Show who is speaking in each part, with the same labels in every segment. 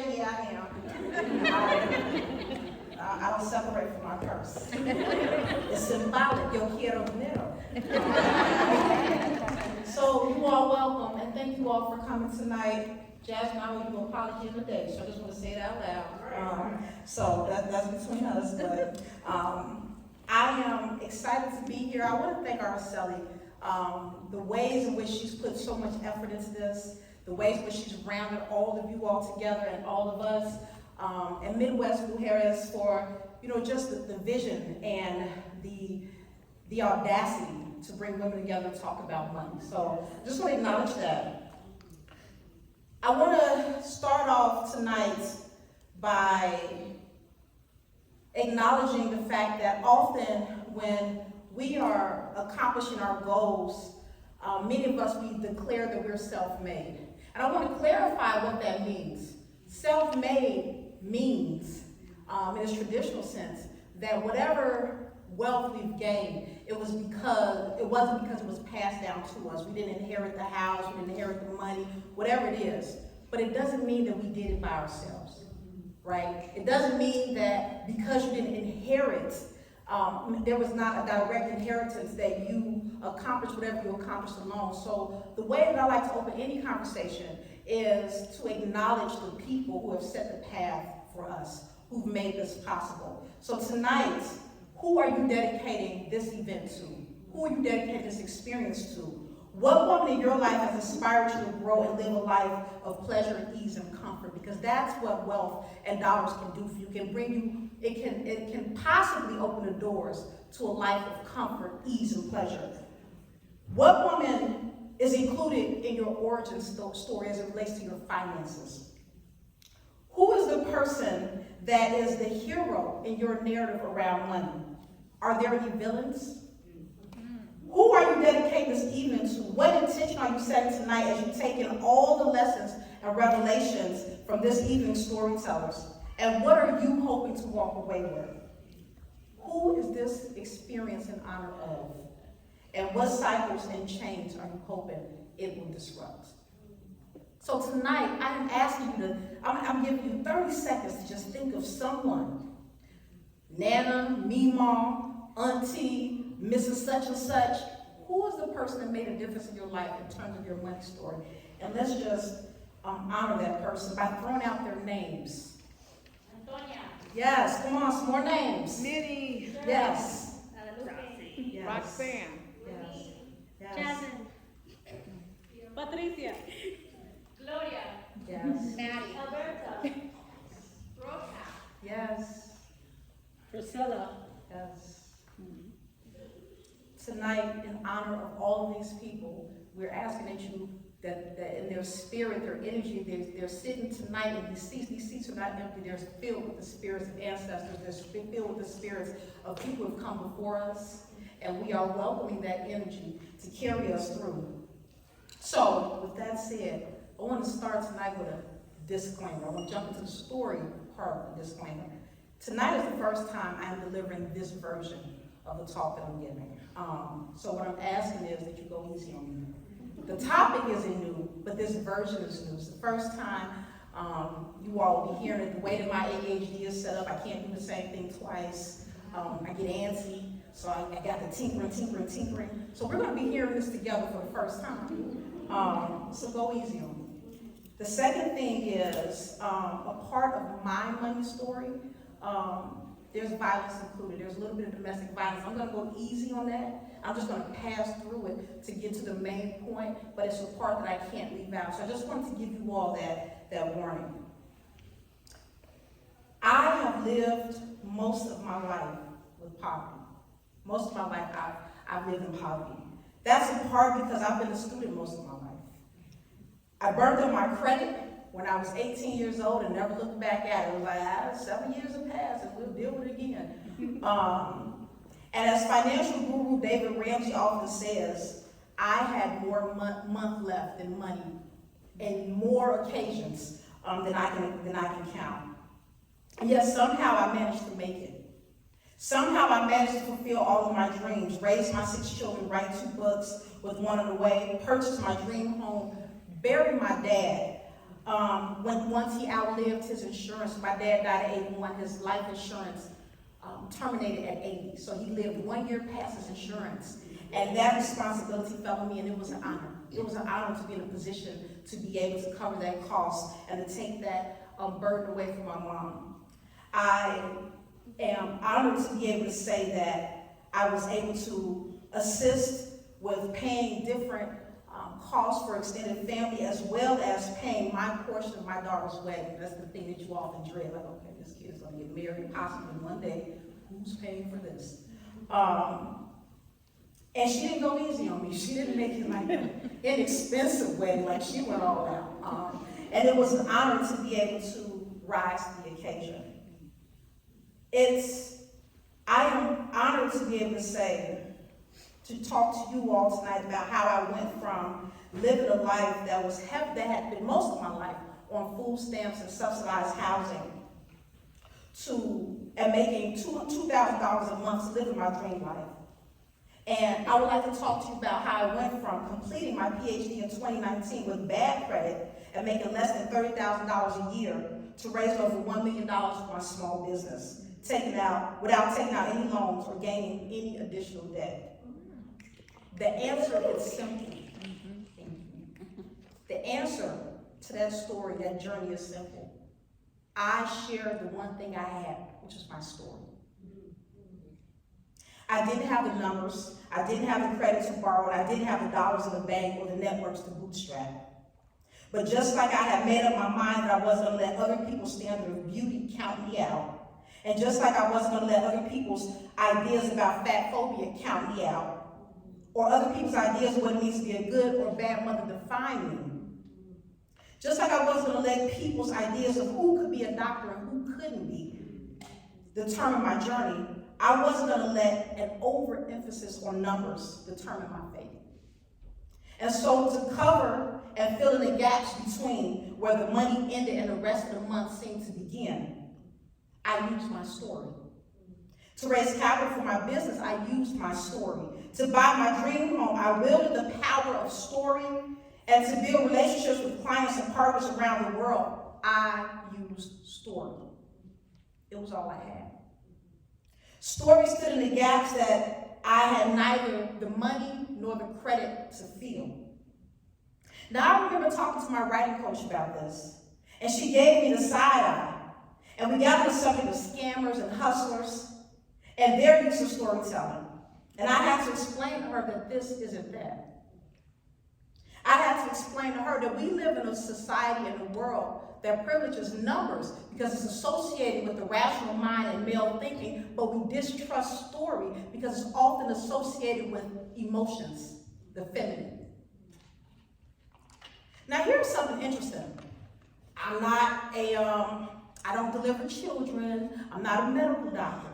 Speaker 1: say, yeah, I am. I don't separate from my purse. It's symbolic, yo quiero dinero. So you all welcome, and thank you all for coming tonight. Yazmin, I owe you an apology in the day, so I just want to say it out loud. So that's between us, but I am excited to be here. I want to thank Araceli. The ways in which she's put so much effort into this, the ways in which she's rounded all of you all together and all of us, and Midwest Mujeres for, just the vision and the audacity to bring women together and talk about money. So just want to acknowledge that. I want to start off tonight by acknowledging the fact that often when we are accomplishing our goals, many of us, we declare that we're self-made. And I want to clarify what that means. Self-made means, in its traditional sense, that whatever wealth we've gained, it wasn't because it was passed down to us. We didn't inherit the house, we didn't inherit the money, whatever it is. But it doesn't mean that we did it by ourselves, right? It doesn't mean that because you didn't inherit, there was not a direct inheritance that you accomplished whatever you accomplished alone. So the way that I like to open any conversation is to acknowledge the people who have set the path for us, who've made this possible. So tonight, who are you dedicating this event to? Who are you dedicating this experience to? What woman in your life has inspired you to grow and live a life of pleasure and ease and comfort? Because that's what wealth and dollars can do for you. It can possibly open the doors to a life of comfort, ease, and pleasure. What woman is included in your origin story as it relates to your finances? Who is the person that is the hero in your narrative around money? Are there any villains? Who are you dedicating this evening to? What intention are you setting tonight as you take in all the lessons and revelations from this evening's storytellers? And what are you hoping to walk away with? Who is this experience in honor of? And what cycles and change are you hoping it will disrupt? So tonight, I am asking you I'm giving you 30 seconds to just think of someone. Nana, Meemaw, Auntie, Mrs. Such and Such. Who is the person that made a difference in your life in terms of your money story? And let's just honor that person by throwing out their names.
Speaker 2: Antonia.
Speaker 1: Yes, come on, some more names.
Speaker 3: Minnie.
Speaker 1: Yes.
Speaker 3: Yes. Roxanne.
Speaker 1: Yes. Yes.
Speaker 2: Jasmine.
Speaker 3: Patricia.
Speaker 2: Gloria.
Speaker 1: Yes.
Speaker 2: Maddie. Alberta. Rosa.
Speaker 1: Yes.
Speaker 3: Priscilla.
Speaker 1: Yes. Tonight, in honor of all of these people, we're asking that you, that in their spirit, their energy, they're sitting tonight in these seats are not empty, they're filled with the spirits of ancestors, they're filled with the spirits of people who have come before us, and we are welcoming that energy to carry us through. So, with that said, I want to start tonight with a disclaimer. I want to jump into the story part of the disclaimer. Tonight is the first time I'm delivering this version of the talk that I'm giving. So what I'm asking is that you go easy on me. The topic isn't new, but this version is new. It's the first time you all will be hearing it. The way that my ADHD is set up, I can't do the same thing twice. I get antsy, so I got the tinkering. So we're going to be hearing this together for the first time. So go easy on me. The second thing is a part of my money story. There's violence included. There's a little bit of domestic violence. I'm going to go easy on that. I'm just going to pass through it to get to the main point, but it's a part that I can't leave out. So I just wanted to give you all that warning. I have lived most of my life with poverty. Most of my life I've lived in poverty. That's in part because I've been a student most of my life. I burned up my credit when I was 18 years old and never looked back at it. It was like, 7 years have passed and we'll deal with it again. And as financial guru David Ramsey often says, I had more month left than money and more occasions than I can count. And yet somehow I managed to make it. Somehow I managed to fulfill all of my dreams, raise my 6 children, write 2 books with one on the way, purchase my dream home, bury my dad, Once he outlived his insurance, my dad died at 81, his life insurance terminated at 80. So he lived 1 year past his insurance. And that responsibility fell on me, and it was an honor. It was an honor to be in a position to be able to cover that cost and to take that burden away from my mom. I am honored to be able to say that I was able to assist with paying different costs for extended family, as well as paying my portion of my daughter's wedding. That's the thing that you often dread, like, okay, this kid is gonna get married possibly one day, who's paying for this? And she didn't go easy on me. She didn't make it like an inexpensive wedding, like she went all out. And it was an honor to be able to rise to the occasion. I am honored to be able to say, to talk to you all tonight about how I went from living a life that had been most of my life on food stamps and subsidized housing and making $2,000 a month living my dream life. And I would like to talk to you about how I went from completing my PhD in 2019 with bad credit and making less than $30,000 a year to raise over $1 million for my small business, without taking out any loans or gaining any additional debt. The answer is simple. The answer to that story, that journey is simple. I shared the one thing I had, which is my story. I didn't have the numbers, I didn't have the credit to borrow, and I didn't have the dollars in the bank or the networks to bootstrap. But just like I had made up my mind that I wasn't going to let other people's standard of beauty count me out, and just like I wasn't going to let other people's ideas about fat phobia count me out, or other people's ideas of what it means to be a good or bad mother define me, just like I wasn't going to let people's ideas of who could be a doctor and who couldn't be determine my journey, I wasn't going to let an overemphasis on numbers determine my faith. And so to cover and fill in the gaps between where the money ended and the rest of the month seemed to begin, I used my story. To raise capital for my business, I used my story. To buy my dream home, I wielded the power of story. And to build relationships with clients and partners around the world, I used story. It was all I had. Story stood in the gaps that I had neither the money nor the credit to fill. Now, I remember talking to my writing coach about this, and she gave me the side eye. And we got on the subject of scammers and hustlers and their use of storytelling. And I had to explain to her that this isn't that. I had to explain to her that we live in a society and a world that privileges numbers because it's associated with the rational mind and male thinking, but we distrust story because it's often associated with emotions, the feminine. Now here's something interesting. I don't deliver children, I'm not a medical doctor,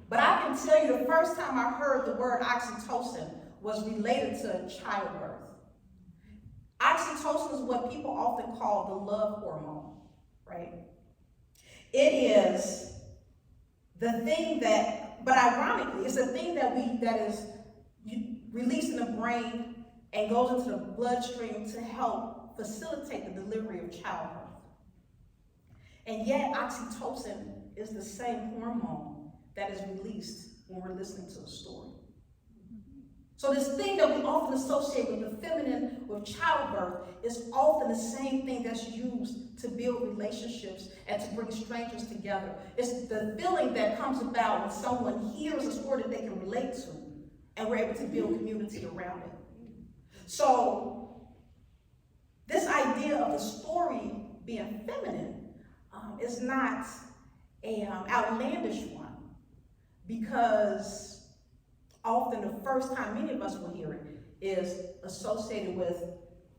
Speaker 1: but I can tell you the first time I heard the word oxytocin was related to childbirth. Oxytocin is what people often call the love hormone, right? It is the thing but ironically, it's the thing that is released in the brain and goes into the bloodstream to help facilitate the delivery of childbirth. And yet, oxytocin is the same hormone that is released when we're listening to a story. So this thing that we often associate with the feminine, with childbirth, is often the same thing that's used to build relationships and to bring strangers together. It's the feeling that comes about when someone hears a story that they can relate to, and we're able to build community around it. So this idea of the story being feminine is not an outlandish one, because often the first time many of us will hear it is associated with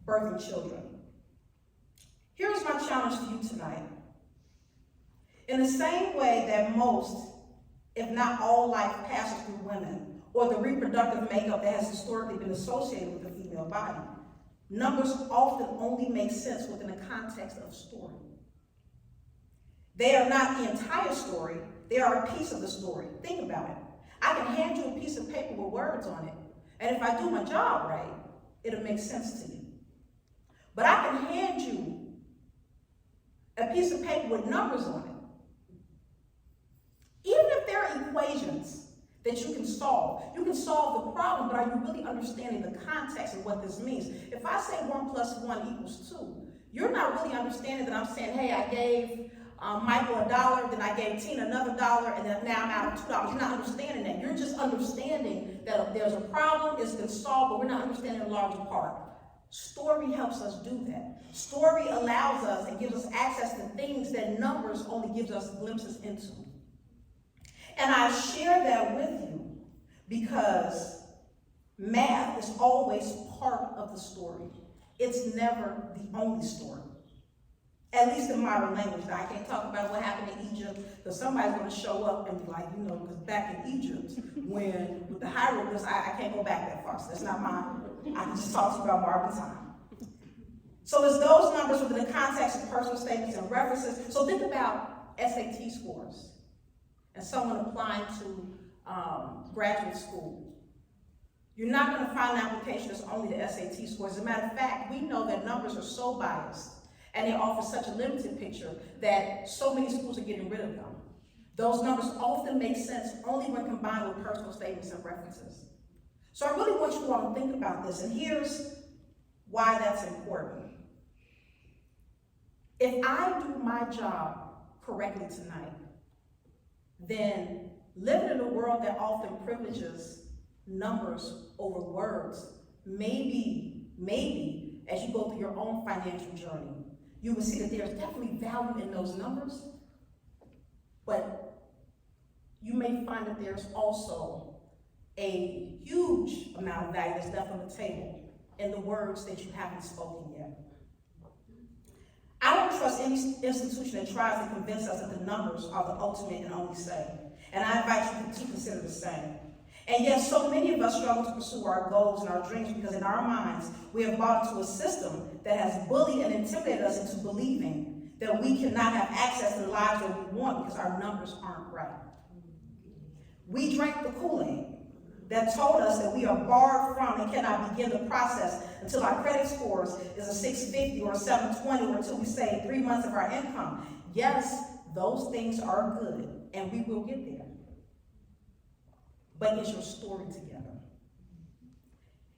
Speaker 1: birthing children. Here's my challenge to you tonight. In the same way that most, if not all, life passes through women, or the reproductive makeup that has historically been associated with the female body, numbers often only make sense within the context of story. They are not the entire story, they are a piece of the story. Think about it. I can hand you a piece of paper with words on it, and if I do my job right, it'll make sense to you. But I can hand you that piece of paper with numbers on it. Even if there are equations that you can solve the problem, but are you really understanding the context of what this means? If I say 1 plus 1 equals 2, you're not really understanding that I'm saying, hey, I gave Michael $1, then I gave Tina another $1, and then now I'm out of $2. You're not understanding that. You're just understanding that if there's a problem, it's been solved, but we're not understanding a larger part. Story helps us do that. Story allows us and gives us access to things that numbers only gives us glimpses into. And I share that with you because math is always part of the story. It's never the only story. At least in modern language. Now, I can't talk about what happened in Egypt, because somebody's going to show up and be like, because back in Egypt, when with the hieroglyphs, I can't go back that far. So that's not mine. I can just talk to you about modern time. So it's those numbers within the context of personal statements and references. So think about SAT scores and someone applying to graduate school. You're not going to find an application that's only the SAT scores. As a matter of fact, we know that numbers are so biased and they offer such a limited picture that so many schools are getting rid of them. Those numbers often make sense only when combined with personal statements and references. So I really want you all to think about this, and here's why that's important. If I do my job correctly tonight, then living in a world that often privileges numbers over words, maybe as you go through your own financial journey, you will see that there's definitely value in those numbers, but you may find that there's also a huge amount of value that's left on the table in the words that you haven't spoken yet. I don't trust any institution that tries to convince us that the numbers are the ultimate and only say, and I invite you to consider the same. And yet, so many of us struggle to pursue our goals and our dreams because in our minds, we have bought into a system that has bullied and intimidated us into believing that we cannot have access to the lives that we want because our numbers aren't right. We drank the Kool-Aid that told us that we are barred from and cannot begin the process until our credit scores is a 650 or a 720 or until we save 3 months of our income. Yes, those things are good, and we will get there. But is your story together?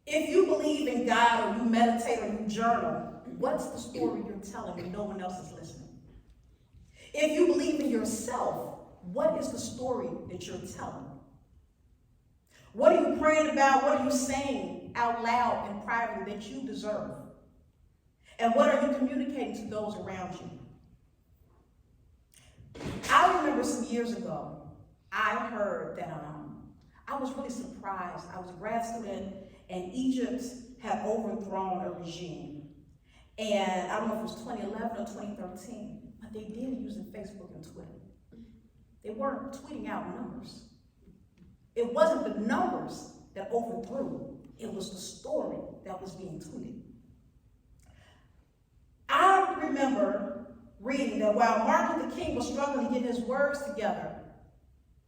Speaker 1: If you believe in God or you meditate or you journal, what's the story you're telling when no one else is listening? If you believe in yourself, what is the story that you're telling? What are you praying about? What are you saying out loud and privately that you deserve? And what are you communicating to those around you? I remember some years ago, I heard that I was really surprised. I was a grad student, and Egypt had overthrown a regime. And I don't know if it was 2011 or 2013, but they did using Facebook and Twitter. They weren't tweeting out numbers. It wasn't the numbers that overthrew. It was the story that was being tweeted. I remember reading that while Martin Luther King was struggling to get his words together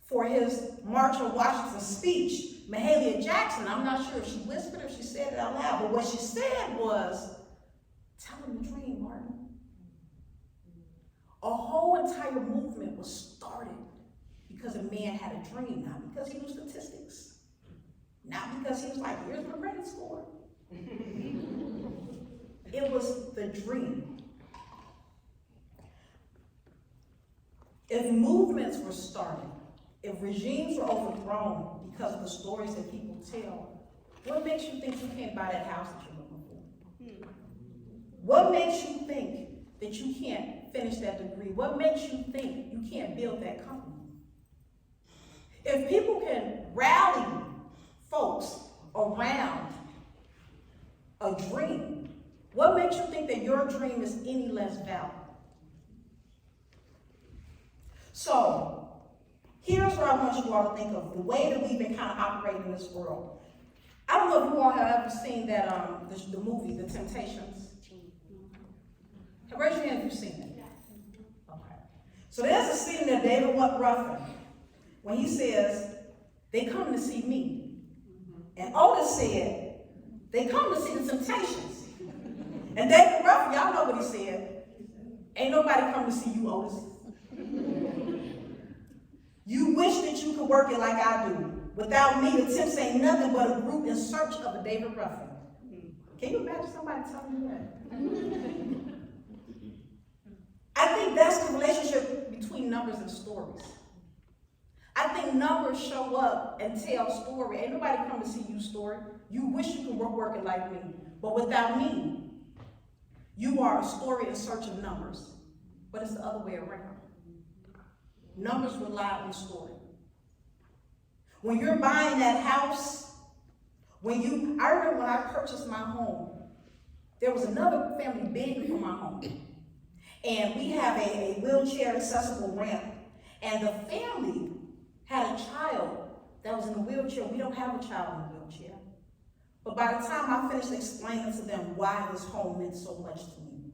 Speaker 1: for his March on Washington speech, Mahalia Jackson, I'm not sure if she whispered or she said it out loud, but what she said was, tell him the dream, Martin. A whole entire movement was started because a man had a dream, not because he knew statistics, not because he was like, here's my credit score. It was the dream. If movements were started, if regimes were overthrown because of the stories that people tell, what makes you think you can't buy that house that you're looking for? What makes you think that you can't finish that degree? What makes you think you can't build that company? If people can rally folks around a dream, what makes you think that your dream is any less valid? So, here's what I want you all to think of, the way that we've been kind of operating in this world. I don't know if you all have ever seen that the movie, The Temptations. Raise your hand if you've seen it. Okay. So there's a scene that David Ruffin, when he says, they come to see me. And Otis said, they come to see the Temptations. And David Ruffin, y'all know what he said. Ain't nobody coming to see you, Otis. You wish that you could work it like I do. Without me, the Temps ain't nothing but a group in search of a David Ruffin. Can you imagine somebody telling you that? I think that's the relationship between numbers and stories. I think numbers show up and tell story. Ain't nobody come to see you story. You wish you could work it like me. But without me, you are a story in search of numbers. But it's the other way around. Numbers rely on story. When you're buying that house, I remember when I purchased my home, there was another family bidding for my home. And we have a wheelchair accessible ramp. And the family had a child that was in a wheelchair. We don't have a child in a wheelchair. But by the time I finished explaining to them why this home meant so much to me,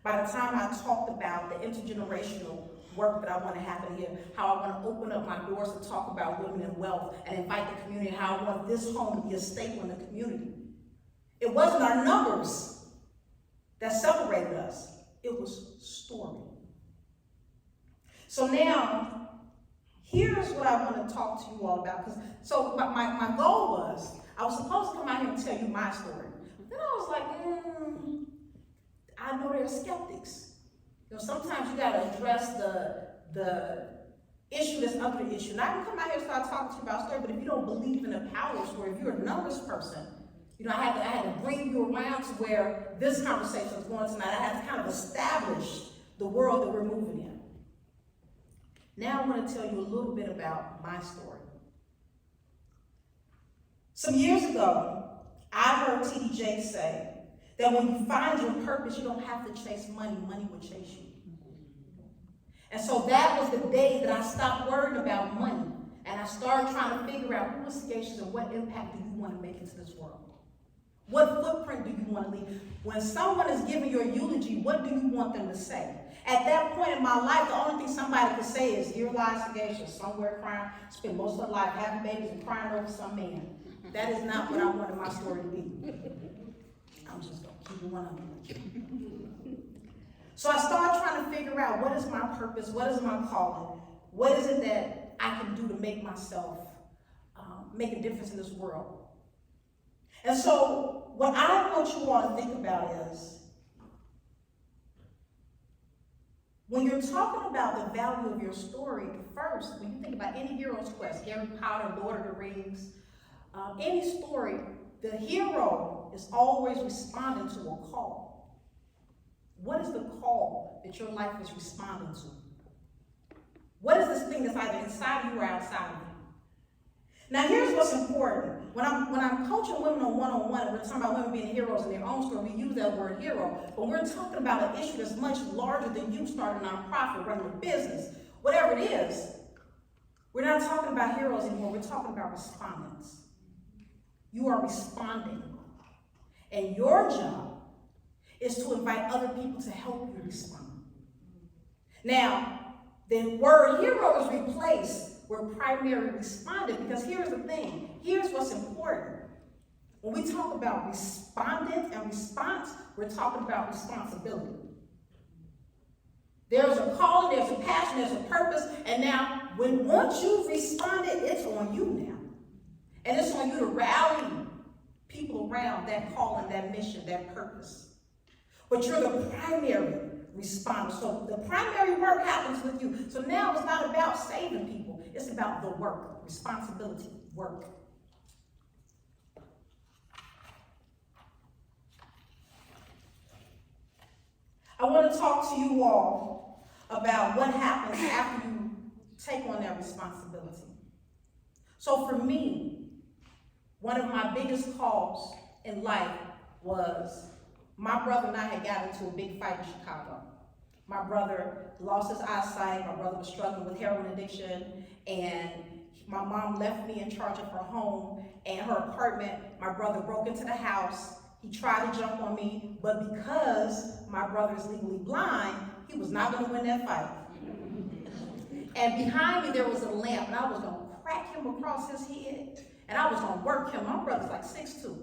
Speaker 1: by the time I talked about the intergenerational work that I want to happen here, how I want to open up my doors to talk about women and wealth and invite the community, how I want this home to be a staple in the community. It wasn't our numbers that separated us. It was story. So now, here's what I want to talk to you all about. So my goal was, I was supposed to come out here and tell you my story. Then I was like, I know there are skeptics. You know, sometimes you got to address the issue that's under the issue. And I can come out here and start talking to you about story, but if you don't believe in the power story, if you're a numbers person, you know, I had to bring you around to where this conversation is going tonight. I had to kind of establish the world that we're moving in. Now I want to tell you a little bit about my story. Some years ago, I heard T.D. Jakes say that when you find your purpose, you don't have to chase money. Money will chase you. And so that was the day that I stopped worrying about money. And I started trying to figure out who is Sagashus and what impact do you want to make into this world? What footprint do you want to leave? When someone is giving your eulogy, what do you want them to say? At that point in my life, the only thing somebody could say is, here lies Sagashus, somewhere crying, spend most of her life having babies and crying over some man. That is not what I wanted my story to be. I'm just going to keep it 100. So I started trying to figure out, what is my purpose? What is my calling? What is it that I can do to make myself make a difference in this world? And so what I want you all to think about is, when you're talking about the value of your story, first, when you think about any hero's quest, Harry Potter, Lord of the Rings, any story, the hero is always responding to a call. What is the call that your life is responding to? What is this thing that's either inside of you or outside of you? Now here's what's important. When I'm coaching women on one-on-one, and we're talking about women being heroes in their own story, we use that word hero, but we're talking about an issue that's much larger than you starting a nonprofit, running a business, whatever it is. We're not talking about heroes anymore, we're talking about respondents. You are responding. And your job is to invite other people to help you respond. Now, the word hero is replaced with primary respondent, because here's the thing. Here's what's important. When we talk about respondent and response, we're talking about responsibility. There's a calling, there's a passion, there's a purpose, and now, once you've responded, it's on you now. And it's on you to rally people around that calling, that mission, that purpose. But you're the primary responder. So the primary work happens with you. So now it's not about saving people. It's about the work, responsibility, work. I want to talk to you all about what happens after you take on that responsibility. So for me, one of my biggest calls in life was, my brother and I had gotten into a big fight in Chicago. My brother lost his eyesight, my brother was struggling with heroin addiction, and my mom left me in charge of her home and her apartment. My brother broke into the house. He tried to jump on me, but because my brother is legally blind, he was not going to win that fight. And behind me there was a lamp, and I was going to crack him across his head, and I was going to work him. My brother's like 6'2".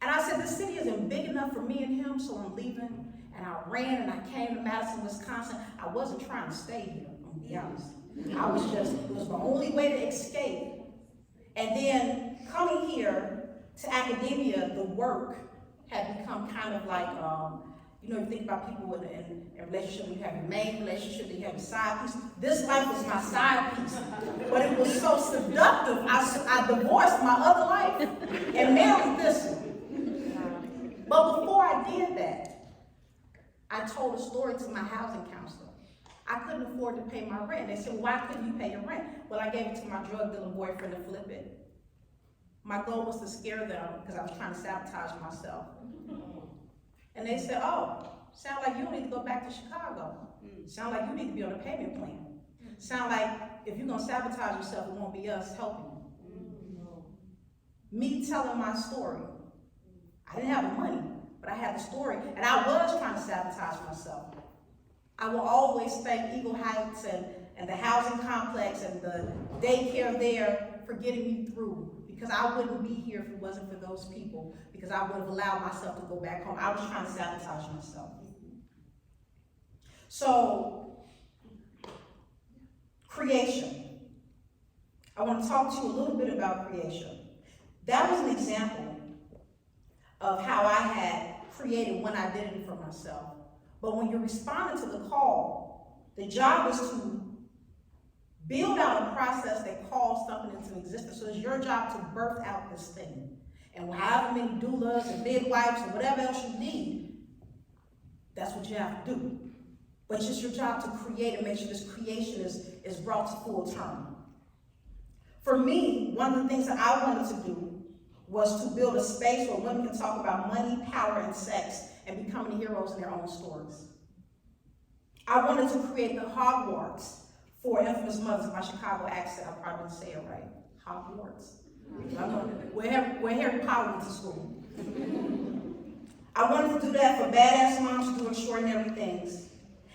Speaker 1: And I said, this city isn't big enough for me and him, so I'm leaving. And I ran and I came to Madison, Wisconsin. I wasn't trying to stay here, I'm gonna be honest. It was the only way to escape. And then coming here to academia, the work had become kind of like, you think about people in a relationship, you have your main relationship, then you have your side piece. This life was my side piece, but it was so seductive. I divorced my other life and married this one. But before I did that, I told a story to my housing counselor. I couldn't afford to pay my rent. They said, well, why couldn't you pay your rent? Well, I gave it to my drug dealer boyfriend to flip it. My goal was to scare them because I was trying to sabotage myself. And they said, oh, sound like you don't need to go back to Chicago. Sound like you need to be on a payment plan. Sound like if you're gonna sabotage yourself, it won't be us helping you. Me telling my story. I didn't have the money, but I had the story, and I was trying to sabotage myself. I will always thank Eagle Heights and the housing complex and the daycare there for getting me through, because I wouldn't be here if it wasn't for those people, because I would have allowed myself to go back home. I was trying to sabotage myself. So, creation. I want to talk to you a little bit about creation. That was an example of how I had created when I did it for myself. But when you're responding to the call, the job is to build out a process that calls something into existence. So it's your job to birth out this thing. And however many doulas and midwives and whatever else you need, that's what you have to do. But it's just your job to create and make sure this creation is brought to full term. For me, one of the things that I wanted to do was to build a space where women can talk about money, power, and sex, and becoming heroes in their own stories. I wanted to create the Hogwarts for infamous mothers. My Chicago accent, I probably didn't say it right. Hogwarts. Where Harry Potter went to school. I wanted to do that for badass moms to do extraordinary things.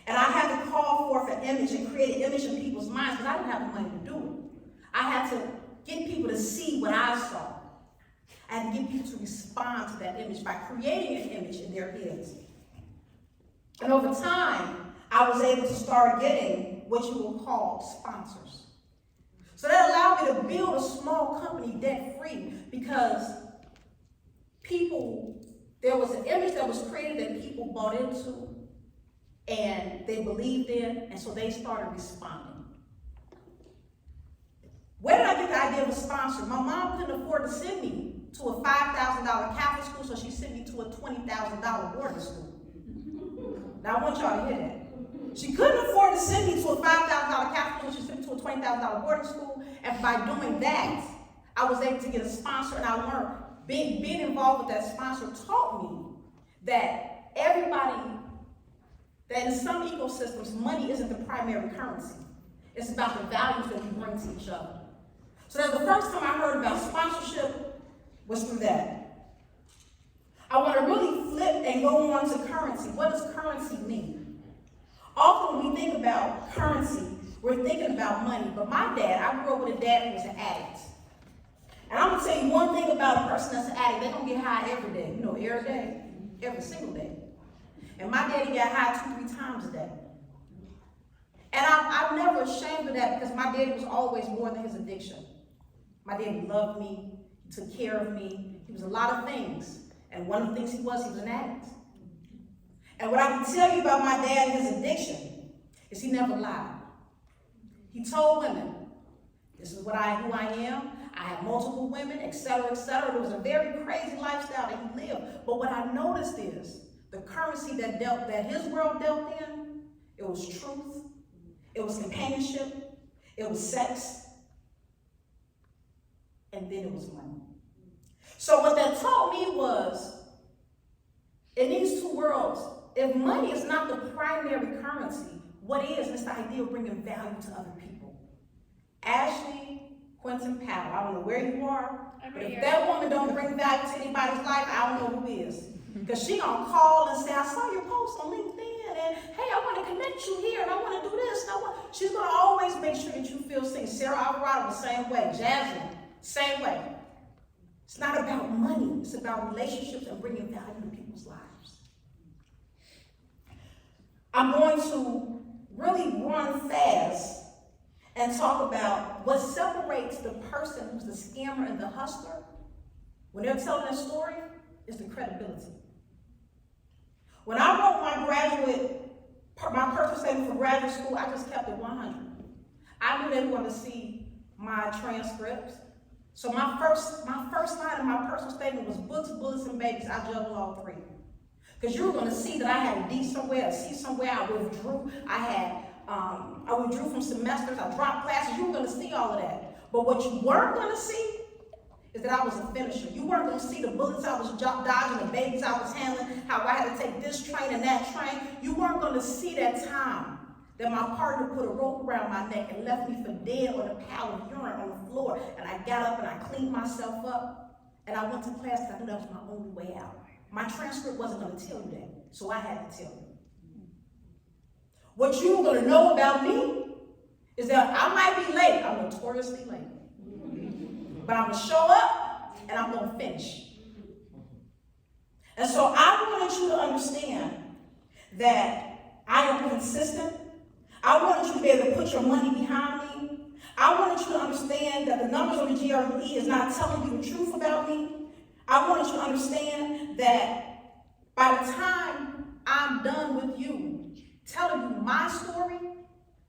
Speaker 1: And I had to call forth an image and create an image in people's minds, because I didn't have the money to do it. I had to get people to see what I saw. I had to get people to respond to that image by creating an image in their heads. And over time, I was able to start getting what you will call sponsors. So that allowed me to build a small company debt-free, because there was an image that was created that people bought into and they believed in, and so they started responding. Where did I get the idea of a sponsor? My mom couldn't afford to send me to a $5,000 Catholic school, so she sent me to a $20,000 boarding school. Now I want y'all to hear that. She couldn't afford to send me to a $5,000 Catholic school, she sent me to a $20,000 boarding school, and by doing that, I was able to get a sponsor, and I learned, being involved with that sponsor taught me that that in some ecosystems, money isn't the primary currency. It's about the values that we bring to each other. So that's the first time I heard about sponsorship was through that. I want to really flip and go on to currency. What does currency mean? Often when we think about currency, we're thinking about money. But my dad, I grew up with a dad who was an addict. And I'm going to tell you one thing about a person that's an addict. They're going to get high every day. Every day. Every single day. And my daddy got high 2-3 times a day. And I'm never ashamed of that, because my daddy was always more than his addiction. My daddy loved me, he took care of me, he was a lot of things. And one of the things he was an addict. And what I can tell you about my dad and his addiction is he never lied. He told women, this is who I am, I have multiple women, etc., etc. It was a very crazy lifestyle that he lived. But what I noticed is, the currency that his world dealt in, it was truth, it was companionship, it was sex, and then it was money. So what that taught me was, in these two worlds, if money is not the primary currency, what is? It's the idea of bringing value to other people. Ashley Quentin Powell, I don't know where you are, but if that woman don't bring value to anybody's life, I don't know who is. Because she gonna call and say, I saw your post on LinkedIn, and hey, I want to connect you here, and I want to do this, and she's gonna always make sure that you feel seen. Sarah Alvarado, the same way. Jasmine, same way. It's not about money. It's about relationships and bringing value to people's lives. I'm going to really run fast and talk about what separates the person who's the scammer and the hustler when they're telling their story is the credibility. When I wrote my personal statement for graduate school, I just kept it 100. I knew they wanted to see my transcripts. So my first line of my personal statement was books, bullets, and babies. I juggled all three. Because you were going to see that I had a D somewhere, a C somewhere. I withdrew. I withdrew from semesters. I dropped classes. You were going to see all of that. But what you weren't going to see is that I was a finisher. You weren't going to see the bullets I was dodging, the babies I was handling, how I had to take this train and that train. You weren't going to see that time that my partner put a rope around my neck and left me for dead on a pile of urine on the floor. And I got up and I cleaned myself up. And I went to class because I knew that was my only way out. My transcript wasn't going to tell you that, so I had to tell you. What you're going to know about me is that I might be late. I'm notoriously late. But I'm going to show up and I'm going to finish. And so I wanted you to understand that I am consistent. I wanted you to be able to put your money behind me. I wanted you to understand that the numbers on the GRE is not telling you the truth about me. I wanted you to understand that by the time I'm done with you telling you my story,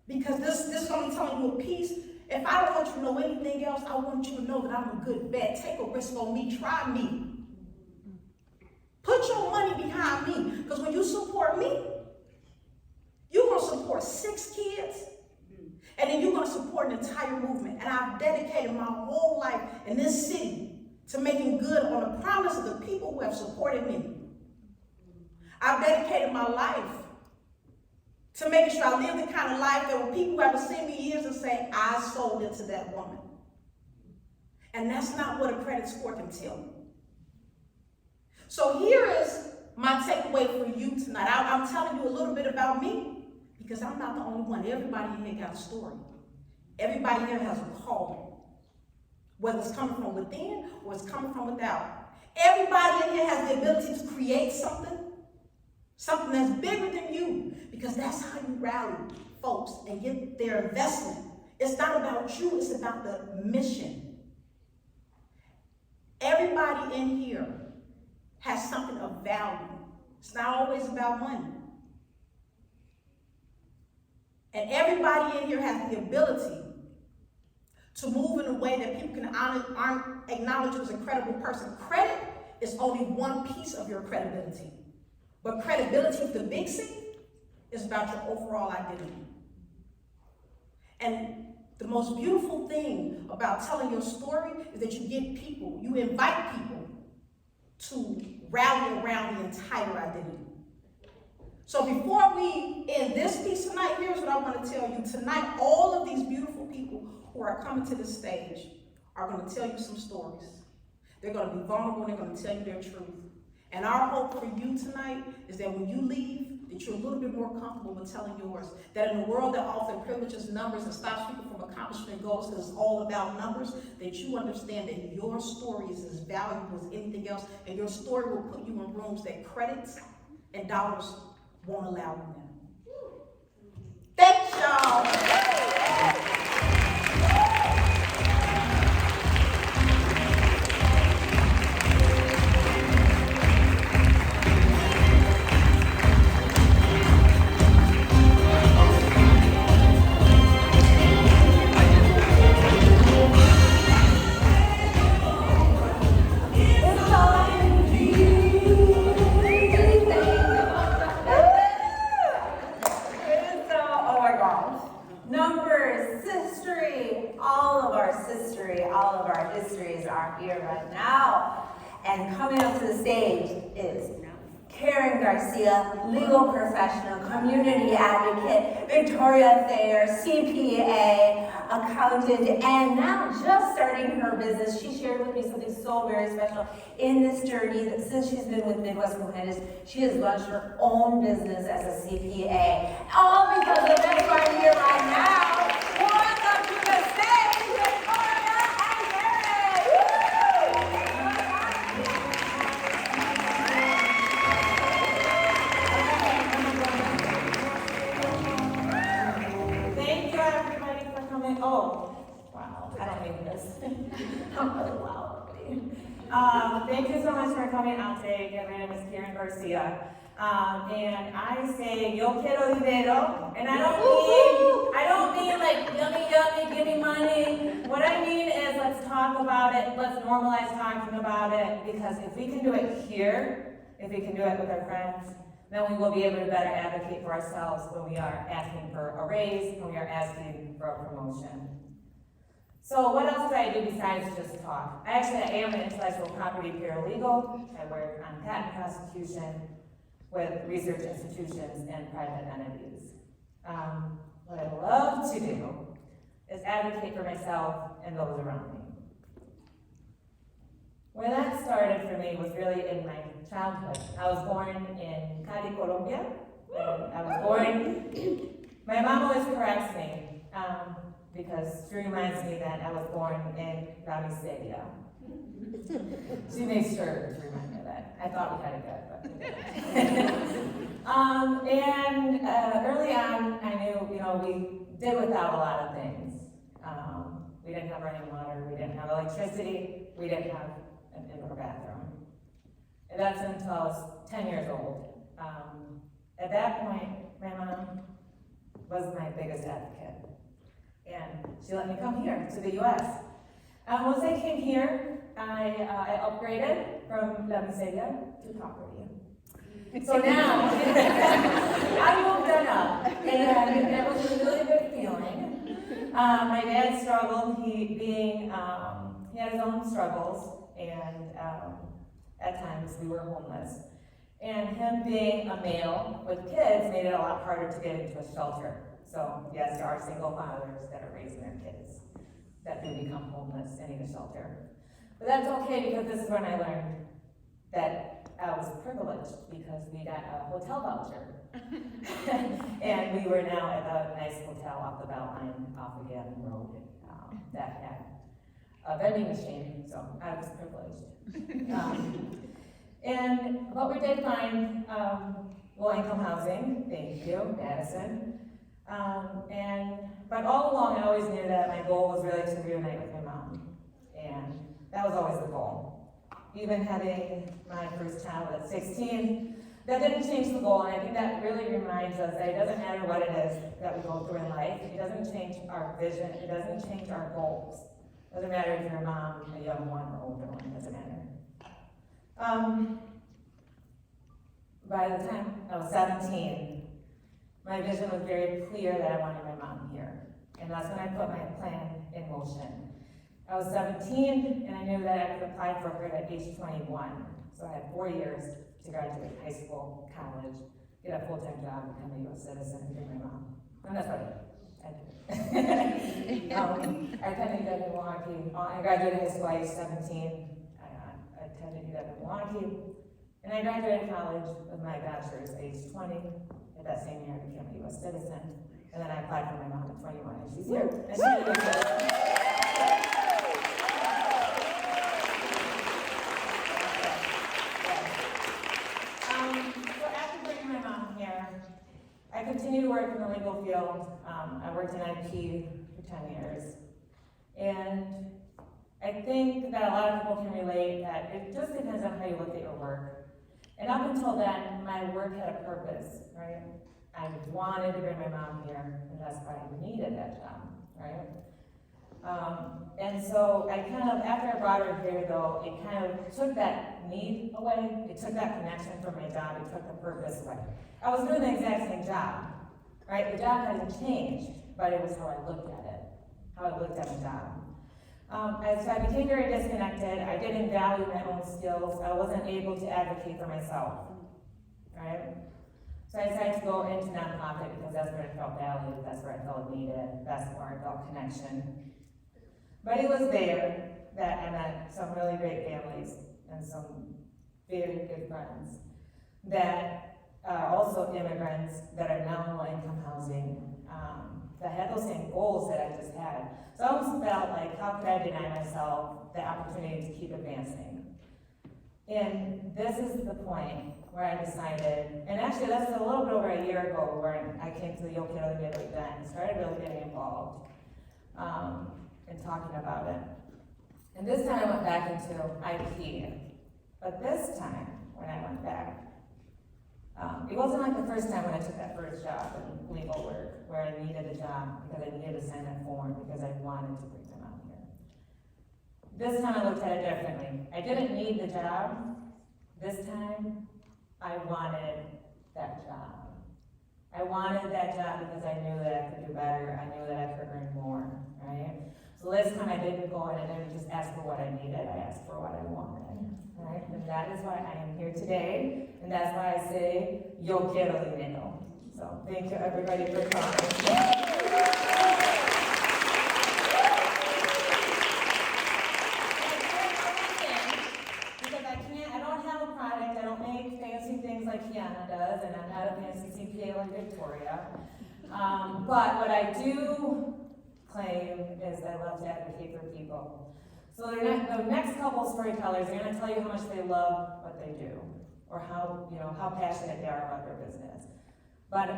Speaker 1: because this is only telling you a piece, if I don't want you to know anything else, I want you to know that I'm a good bet. Take a risk on me. Try me. Put your money behind me, because when you support me, you're going to support 6 kids, and then you're going to support an entire movement. And I've dedicated my whole life in this city to making good on the promise of the people who have supported me. I've dedicated my life to making sure I live the kind of life that when people who haven't seen me years and say, I sold it to that woman. And that's not what a credit score can tell you. So here is my takeaway for you tonight. I'm telling you a little bit about me because I'm not the only one. Everybody here got a story. Everybody here has a calling. Whether it's coming from within or it's coming from without. Everybody in here has the ability to create something that's bigger than you, because that's how you rally folks and get their investment. It's not about you, it's about the mission. Everybody in here has something of value. It's not always about money. And everybody in here has the ability to move in a way that people can acknowledge you as a credible person. Credit is only one piece of your credibility. But credibility with the big C is about your overall identity. And the most beautiful thing about telling your story is that you get people, you invite people to rally around the entire identity. So before we end this piece tonight, here's what I want to tell you. Tonight, all of these beautiful people who are coming to the stage are going to tell you some stories. They're going to be vulnerable and they're going to tell you their truth. And our hope for you tonight is that when you leave, that you're a little bit more comfortable with telling yours. That in a world that often privileges numbers and stops people from accomplishing goals because it's all about numbers, that you understand that your story is as valuable as anything else, and your story will put you in rooms that credits and dollars won't allow you in. Thanks, y'all.
Speaker 4: Here right now. And coming up to the stage is Garcia, legal professional, community advocate, Victoria Thayer, CPA, accountant, and now just starting her business. She shared with me something so very special in this journey that since she's been with Midwest Mujeres, she has launched her own business as a CPA. All because of this right here, right now. Welcome to the stage, Victoria and Gregg.
Speaker 5: coming out today. Again, my name is Garcia. And I say, Yo Quiero Dinero. And I don't mean like yummy, yummy, give me money. What I mean is let's talk about it. Let's normalize talking about it. Because if we can do it here, if we can do it with our friends, then we will be able to better advocate for ourselves when we are asking for a raise, when we are asking for a promotion. So what else do I do besides just talk? I am an intellectual property paralegal. I work on patent prosecution with research institutions and private entities. What I love to do is advocate for myself and those around me. Where that started for me was really in my childhood. I was born in Cali, Colombia. My mom always corrects me because she reminds me that I was born in Robbi Dominguez. She makes sure to remind me of that. I thought we had it good, but early on, I knew, we did without a lot of things. We didn't have running water, we didn't have electricity, we didn't have an indoor bathroom. And that's until I was 10 years old. At that point, my mom was my biggest advocate. And she let me come here to the US. Once I came here, I upgraded from La Miseria to poverty. So now, I moved on up, and that was a really good feeling. My dad struggled, he had his own struggles, and at times we were homeless. And him being a male with kids made it a lot harder to get into a shelter. So yes, there are single fathers that are raising their kids that do become homeless and need a shelter. But that's okay, because this is when I learned that I was privileged, because we got a hotel voucher. And we were now at a nice hotel off the Beltline, off of Gavin Road, that had a vending machine, so I was privileged. But we did find low-income housing, thank you, Madison. But all along, I always knew that my goal was really to reunite with my mom, and that was always the goal. Even having my first child at 16, that didn't change the goal, and I think that really reminds us that it doesn't matter what it is that we go through in life. It doesn't change our vision. It doesn't change our goals. It doesn't matter if you're a mom, a young one, or older one. It doesn't matter. By the time I was 17, my vision was very clear that I wanted my mom here. And that's when I put my plan in motion. I was 17, and I knew that I could apply for her at age 21. So I had 4 years to graduate high school, college, get a full-time job, become a U.S. citizen, and bring my mom. And that's what I did. I attended UW Milwaukee. I graduated high school at age 17. I attended UW Milwaukee. And I graduated college with my bachelor's at age 20. At that same year, I became a U.S. citizen. And then I applied for my mom at 21, and she's here. And she's here. So after bringing my mom here, I continued to work in the legal field. I worked in IP for 10 years. And I think that a lot of people can relate that it just depends on how you look at your work. And up until then, my work had a purpose, right? I wanted to bring my mom here, and that's why I needed that job, right? And so I kind of, after I brought her here though, it kind of took that need away. It took that connection from my job. It took the purpose away. I was doing the exact same job, right? The job hadn't changed, but it was how I looked at it, how I looked at the job. So I became very disconnected. I didn't value my own skills. I wasn't able to advocate for myself, right? So I decided to go into nonprofit because that's where I felt valued, that's where I felt needed, that's where I felt connection. But it was there that I met some really great families and some very good friends that are also immigrants that are now in low-income housing, that had those same goals that I just had. So I almost felt like, how could I deny myself the opportunity to keep advancing? And this is the point where I decided, and actually that's a little bit over a year ago where I came to the Yo Quiero Dinero event and started really getting involved and talking about it. And this time I went back into IP. But this time, when I went back, it wasn't like the first time when I took that first job in legal work, where I needed a job because I needed to sign that form because I wanted to bring them out here. This time I looked at it differently. I didn't need the job. This time, I wanted that job. I wanted that job because I knew that I could do better. I knew that I could earn more, right? So this time I didn't go in and I didn't just ask for what I needed. I asked for what I wanted, right? And that is why I am here today. And that's why I say, Yo Quiero Dinero. So thank you everybody for coming. Like Qiana does, and I'm not a fancy CPA like Victoria. But what I do claim is I love to advocate for people. So the next couple storytellers are going to tell you how much they love what they do, or how passionate they are about their business. But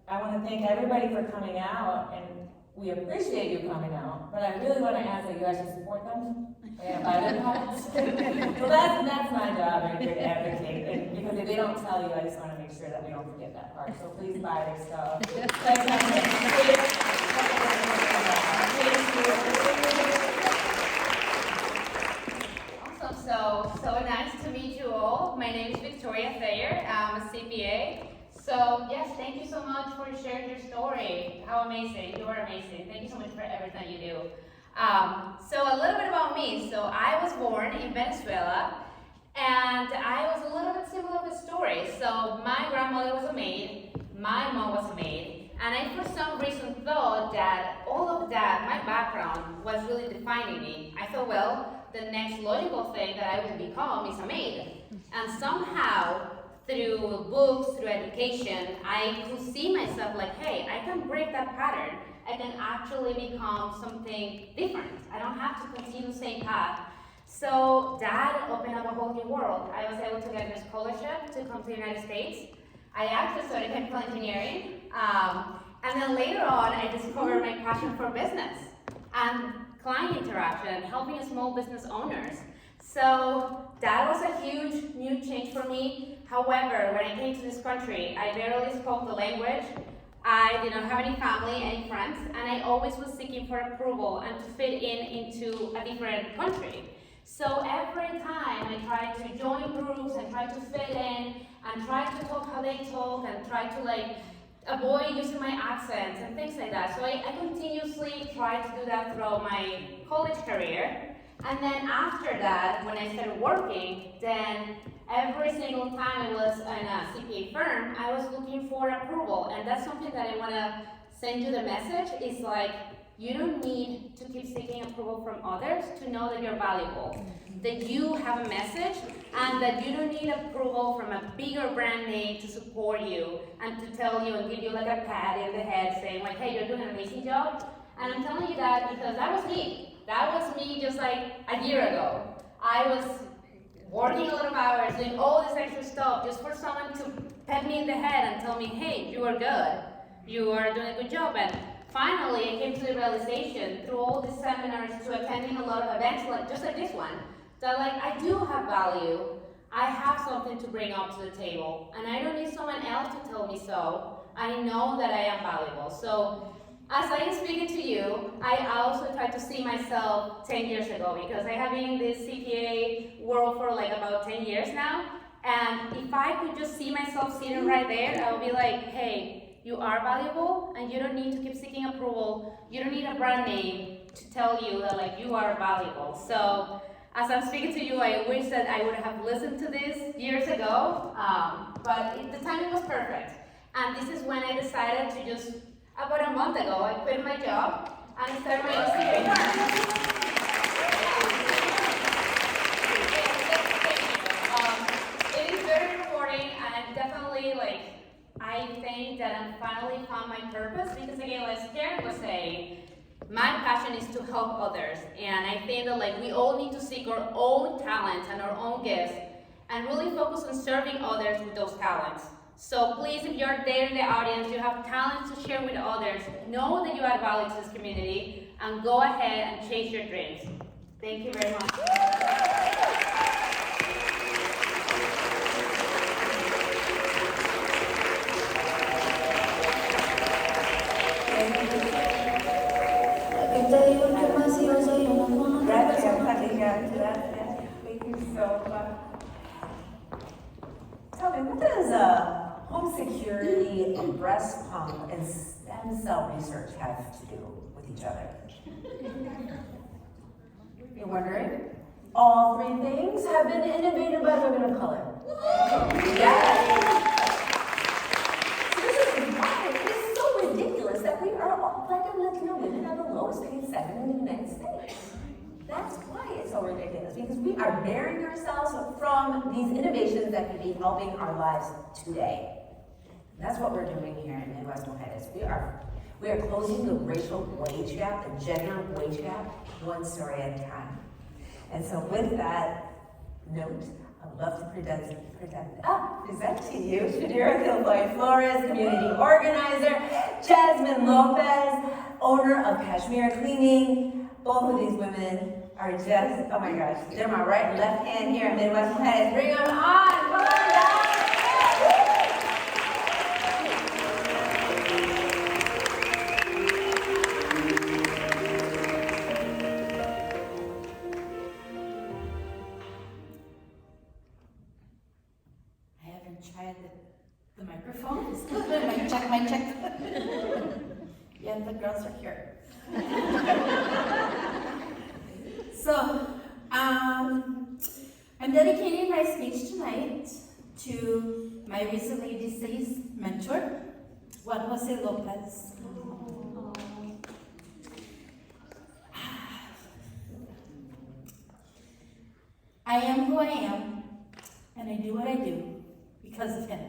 Speaker 5: I want to thank everybody for coming out, and we appreciate you coming out. But I really want to ask that you actually support them. And buy their products. So that's my job right here to advocate. And because if they don't tell you, I just want to make sure that we don't forget that part. So please buy their stuff.
Speaker 6: Awesome. So nice to meet you all. My name is Victoria Thayer. I'm a CPA. So yes, thank you so much for sharing your story. How amazing. You are amazing. Thank you so much for everything you do. So a little bit about me. So I was born in Venezuela, and I was a little bit similar of a story. So my grandmother was a maid, my mom was a maid, and I for some reason thought that all of that, my background, was really defining me. I thought, well, the next logical thing that I will become is a maid. And somehow, through books, through education, I could see myself like, hey, I can break that pattern. I can actually become something different. I don't have to continue the same path. So that opened up a whole new world. I was able to get a scholarship to come to the United States. I actually studied chemical engineering. And then later on, I discovered my passion for business and client interaction and helping small business owners. So that was a huge new change for me. However, when I came to this country, I barely spoke the language. I did not have any family, any friends, and I always was seeking for approval and to fit into a different country. So every time I tried to join groups and try to fit in and try to talk how they talk and try to avoid using my accents and things like that. So I continuously tried to do that throughout my college career. And then after that, when I started working, then every single time I was in a CPA firm, I was looking for approval. And that's something that I want to send you the message is you don't need to keep seeking approval from others to know that you're valuable. That you have a message and that you don't need approval from a bigger brand name to support you and to tell you and give you a pat in the head saying hey, you're doing an amazing job. And I'm telling you that because that was me. That was me just a year ago. I was working a lot of hours, doing all this extra stuff just for someone to pat me in the head and tell me, hey, you are good. You are doing a good job. And finally, I came to the realization through all these seminars to attending a lot of events just like this one, that I do have value. I have something to bring up to the table. And I don't need someone else to tell me so. I know that I am valuable. So as I am speaking to you, I also try to see myself 10 years ago because I have been in this CPA world for about 10 years now. And if I could just see myself sitting right there, I would be hey, you are valuable and you don't need to keep seeking approval. You don't need a brand name to tell you that you are valuable. So as I'm speaking to you, I wish that I would have listened to this years ago, but the timing was perfect. And this is when I decided to just about a month ago, I quit my job and I started my own CPA firm. It is very rewarding and definitely I think that I finally found my purpose because again, as Karen was saying, my passion is to help others. And I think that we all need to seek our own talents and our own gifts and really focus on serving others with those talents. So please, if you're there in the audience, you have talents to share with others, know that you add value to this community, and go ahead and chase your dreams. Thank you very much.
Speaker 4: to that. Thank you so much. Tell me, what does home security, a breast pump, and stem cell research have to do with each other? You're wondering? All three things have been innovated by women of color. Yes! This is why it is so ridiculous that we are all Black and Latino women are the lowest paid segment in the United States. That's why it's so ridiculous, because we are burying ourselves from these innovations that could be helping our lives today. And that's what we're doing here in Midwest Mujeres. We are closing the racial wage gap, the gender wage gap, one story at a time. And so with that note, I'd love to present to you Shadayra Kilfoy-Flores, community organizer, Yazmin Lopez, owner of Kashmir Cleaning. Both of these women are just, oh my gosh, they're my right and left hand here at Midwest Mujeres. Bring them on, come on down.
Speaker 7: The microphone. Mic check. Yeah, the girls are here. So, I'm dedicating my speech tonight to my recently deceased mentor, Juan Jose Lopez. I am who I am, and I do what I do because of him.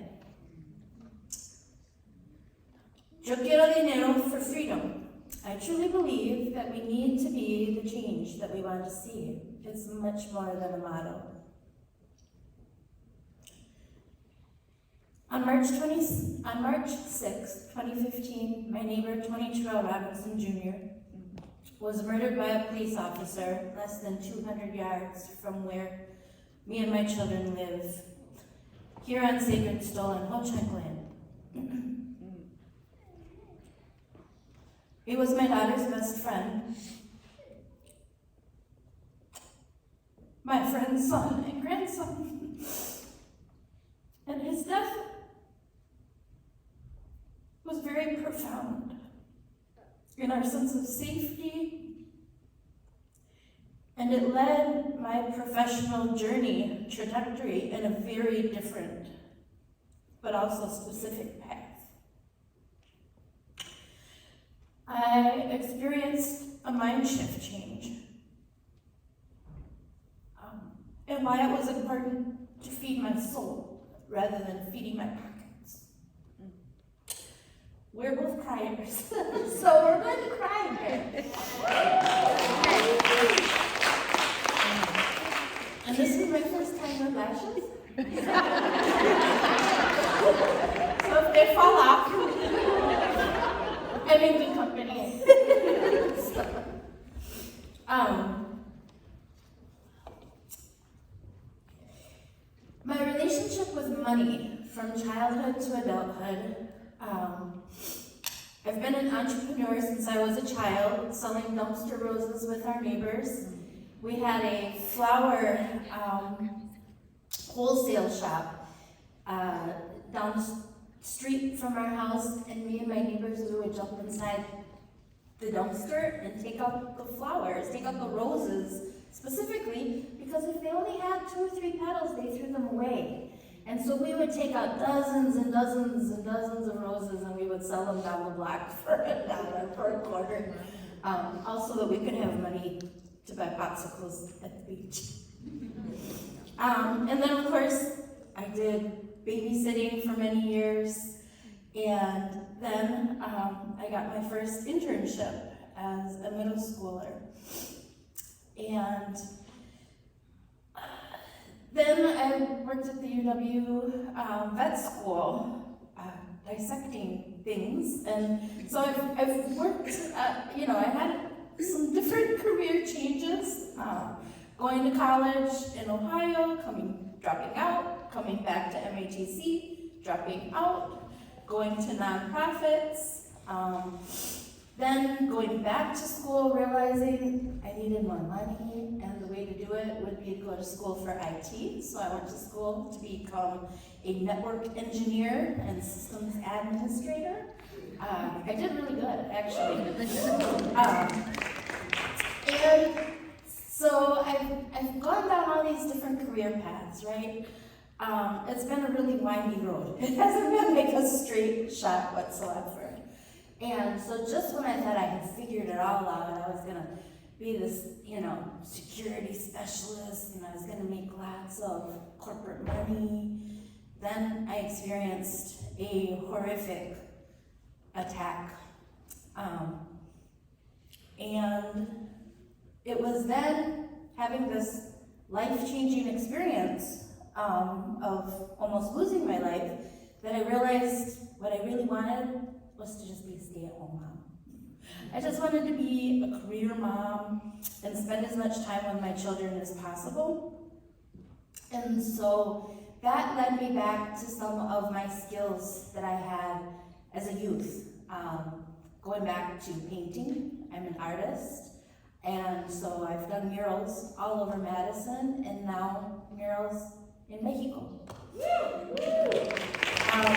Speaker 7: Yo quiero dinero for freedom. I truly believe that we need to be the change that we want to see. It's much more than a motto. On March 6, 2015, my neighbor, Tony Robinson Jr., was murdered by a police officer less than 200 yards from where me and my children live, here on sacred stolen Ho-Chunk land. He was my daughter's best friend, my friend's son and grandson, and his death was very profound in our sense of safety, and it led my professional journey trajectory in a very different, but also specific path. I experienced a mind shift change, and why it was important to feed my soul rather than feeding my pockets. We're both criers, so we're going to cry here. And this is my first time with lashes. So if they fall off, I'm in good company. My relationship with money from childhood to adulthood. I've been an entrepreneur since I was a child, selling dumpster roses with our neighbors. We had a flower wholesale shop down the street from our house, and me and my neighbors would jump inside the dumpster and take out the flowers, take out the roses, specifically because if they only had 2 or 3 petals, they threw them away. And so we would take out dozens and dozens and dozens of roses, and we would sell them down the block for $1 per quarter. Also that we could have money to buy popsicles at the beach. And then of course, I did babysitting for many years, and then I got my first internship as a middle schooler. And then I worked at the UW vet school, dissecting things, and so I've worked, I had some different career changes, going to college in Ohio, dropping out, coming back to MATC, dropping out, going to nonprofits, Then going back to school, realizing I needed more money, and the way to do it would be to go to school for IT. So I went to school to become a network engineer and systems administrator. I did really good, actually. And so I've gone down all these different career paths, right? It's been a really windy road. It hasn't been like a straight shot whatsoever. And so just when I thought I had figured it all out, I was gonna be this, security specialist, and I was gonna make lots of corporate money, then I experienced a horrific attack. And it was then having this life-changing experience of almost losing my life that I realized what I really wanted was to just be a stay-at-home mom. I just wanted to be a career mom and spend as much time with my children as possible. And so that led me back to some of my skills that I had as a youth. Going back to painting, I'm an artist, and so I've done murals all over Madison, and now murals in Mexico. And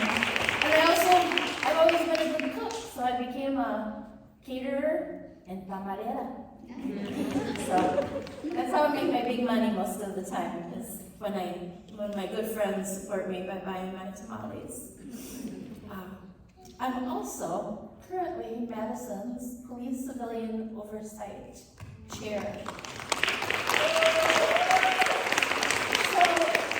Speaker 7: I've always been a good cook, so I became a caterer and tamalera. So that's how I make my big money most of the time, is when my good friends support me by buying my tamales. I'm also currently Madison's Police Civilian Oversight Chair. So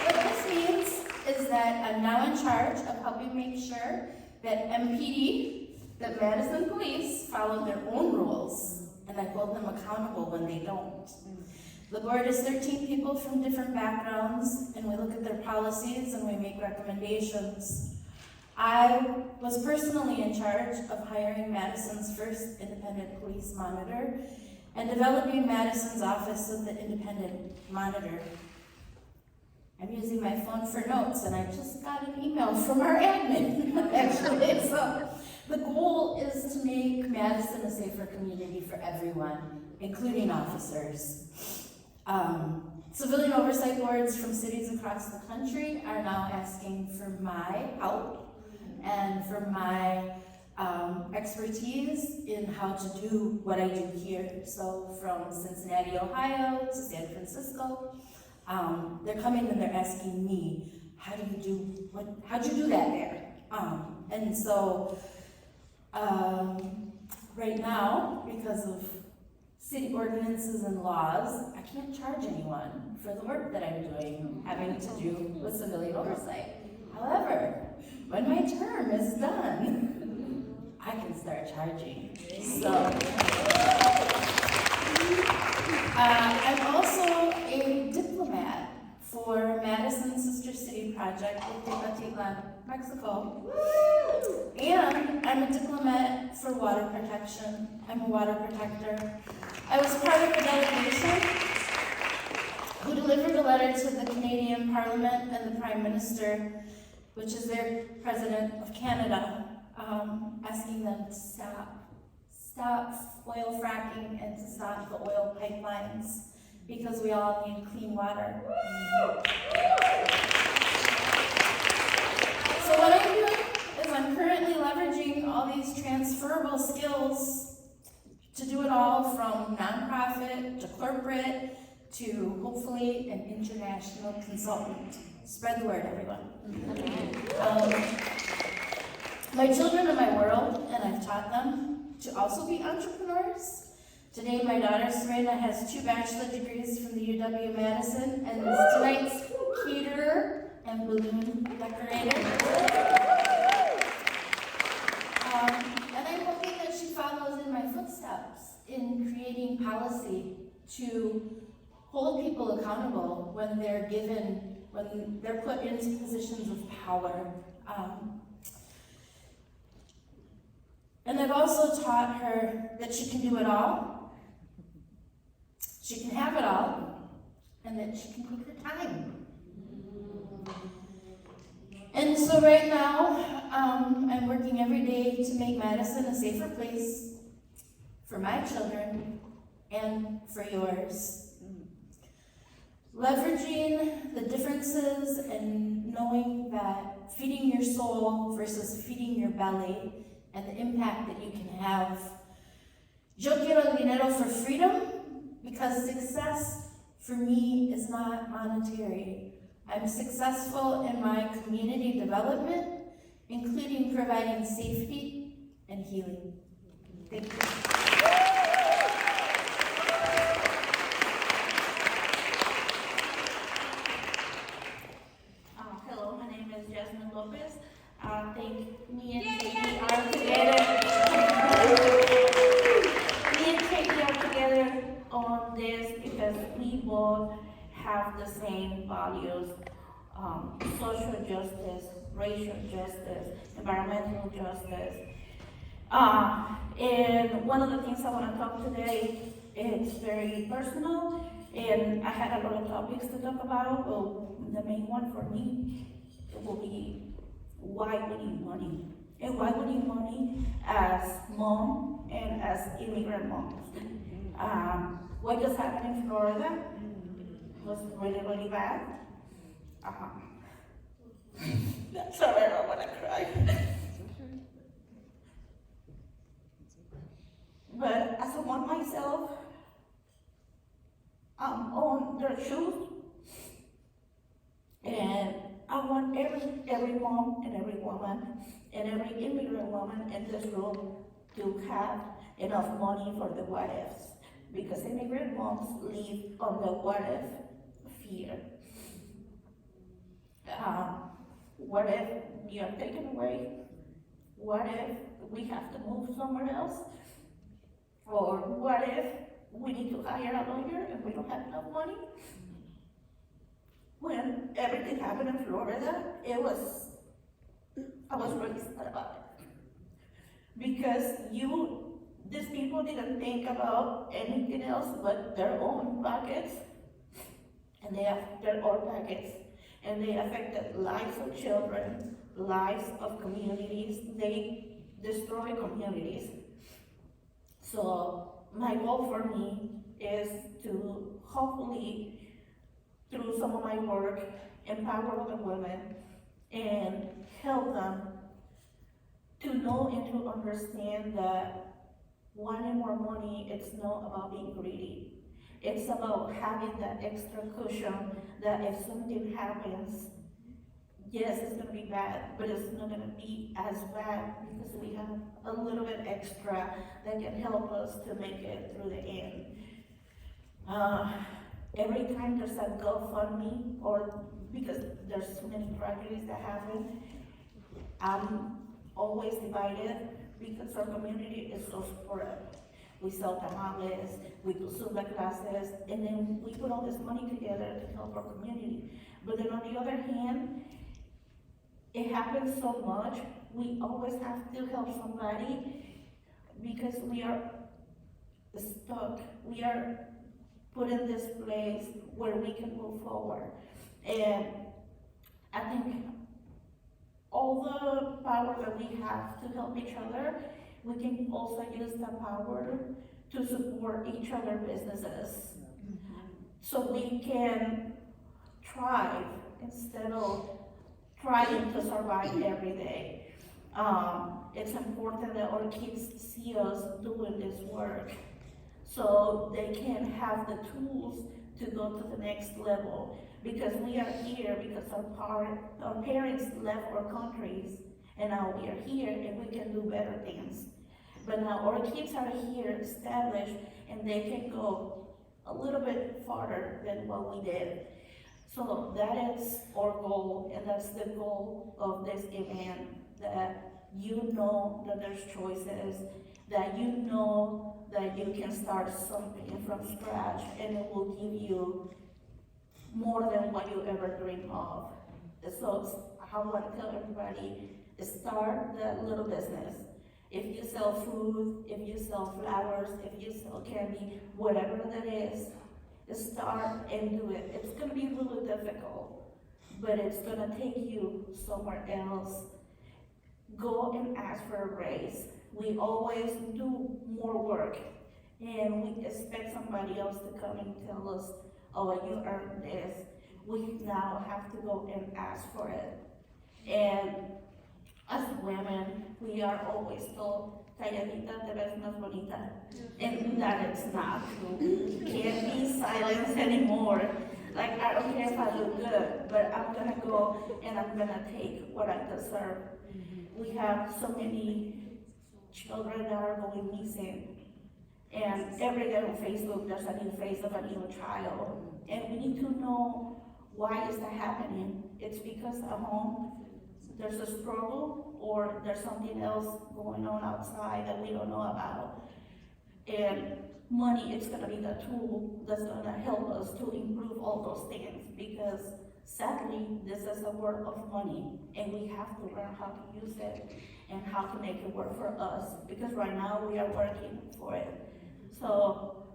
Speaker 7: what this means is that I'm now in charge of helping make sure that MPD, that Madison Police, follow their own rules, and I hold them accountable when they don't. The board is 13 people from different backgrounds, and we look at their policies and we make recommendations. I was personally in charge of hiring Madison's first independent police monitor and developing Madison's office of the independent monitor. I'm using my phone for notes, and I just got an email from our admin, actually. So the goal is to make Madison a safer community for everyone, including officers. Civilian oversight boards from cities across the country are now asking for my help and for my expertise in how to do what I do here. So from Cincinnati, Ohio to San Francisco, they're coming and they're asking me, how'd you do that there? And so right now, because of city ordinances and laws, I can't charge anyone for the work that I'm doing, having to do with civilian oversight. However, when my term is done, I can start charging. So, I'm also a diplomat for Madison Sister City Project with Tecatitlan, Mexico. And I'm a diplomat for water protection. I'm a water protector. I was part of a delegation who delivered a letter to the Canadian Parliament and the Prime Minister, which is their President of Canada, asking them to stop oil fracking and to stop the oil pipelines, because we all need clean water. So what I'm doing is I'm currently leveraging all these transferable skills to do it all from nonprofit to corporate to hopefully an international consultant. Spread the word, everyone. My children are my world, and I've taught them to also be entrepreneurs. Today, my daughter Serena has 2 bachelor degrees from the UW-Madison and is tonight's caterer and balloon decorator. And I'm hoping that she follows in my footsteps in creating policy to hold people accountable when they're put into positions of power. And I've also taught her that she can do it all, she can have it all, and that she can take her time. And so right now, I'm working every day to make Madison a safer place for my children and for yours. Leveraging the differences and knowing that feeding your soul versus feeding your belly and the impact that you can have. Yo quiero dinero for freedom, because success for me is not monetary. I'm successful in my community development, including providing safety and healing. Thank you.
Speaker 8: Hello, my name is Yazmin Lopez. I think me and Katie are together. Me and Katie are together on this because we both have the same values: social justice, racial justice, environmental justice. And one of the things I want to talk today is very personal, and I had a lot of topics to talk about. Well, the main one for me will be why we need money, and why we need money as mom and as immigrant moms. What just happened in Florida was really, really bad. Sorry, I don't want to cry. But as a mom myself, I'm on their shoes, and I want every mom and every woman and every immigrant woman in this room to have enough money for the what ifs, because immigrant moms live on the what if fear. What if we are taken away? What if we have to move somewhere else? Or what if we need to hire a lawyer and we don't have enough money? When everything happened in Florida, I was really sad about it. Because these people didn't think about anything else but their own pockets, and they have their own pockets, and they affected lives of children, lives of communities. They destroy communities. So my goal for me is to hopefully, through some of my work, empower other women and help them to know and to understand that wanting more money, it's not about being greedy. It's about having that extra cushion that if something happens, yes, it's gonna be bad, but it's not gonna be as bad because we have a little bit extra that can help us to make it through the end. Every time there's a GoFundMe, or because there's so many tragedies that happen, I'm always divided because our community is so supportive. We sell tamales, we do Zumba classes, and then we put all this money together to help our community. But then on the other hand, it happens so much, we always have to help somebody because we are stuck. We are put in this place where we can move forward. And I think all the power that we have to help each other, we can also use that power to support each other's businesses. So we can thrive instead of trying to survive every day. It's important that our kids see us doing this work so they can have the tools to go to the next level. Because we are here because our parents left our countries, and now we are here and we can do better things. But now our kids are here established and they can go a little bit farther than what we did. So that is our goal, and that's the goal of this event, that you know that there's choices, that you know that you can start something from scratch and it will give you more than what you ever dreamed of. So I want to tell everybody, start that little business. If you sell food, if you sell flowers, if you sell candy, whatever that is, start and do it. It's going to be a little difficult, but it's going to take you somewhere else. Go and ask for a raise. We always do more work and we expect somebody else to come and tell us, oh, you earned this. We now have to go and ask for it. And as women, we are always told, calladita te ves más bonita. And that it's not true. Can't be silenced anymore. Like, I don't care if I look good, but I'm gonna go and I'm gonna take what I deserve. We have so many children that are going missing. And every day on Facebook, there's a new face of a new child. And we need to know why is that happening. It's because at home, there's a struggle, or there's something else going on outside that we don't know about. And money is gonna be the tool that's gonna help us to improve all those things, because sadly, this is a world of money, and we have to learn how to use it and how to make it work for us, because right now we are working for it. So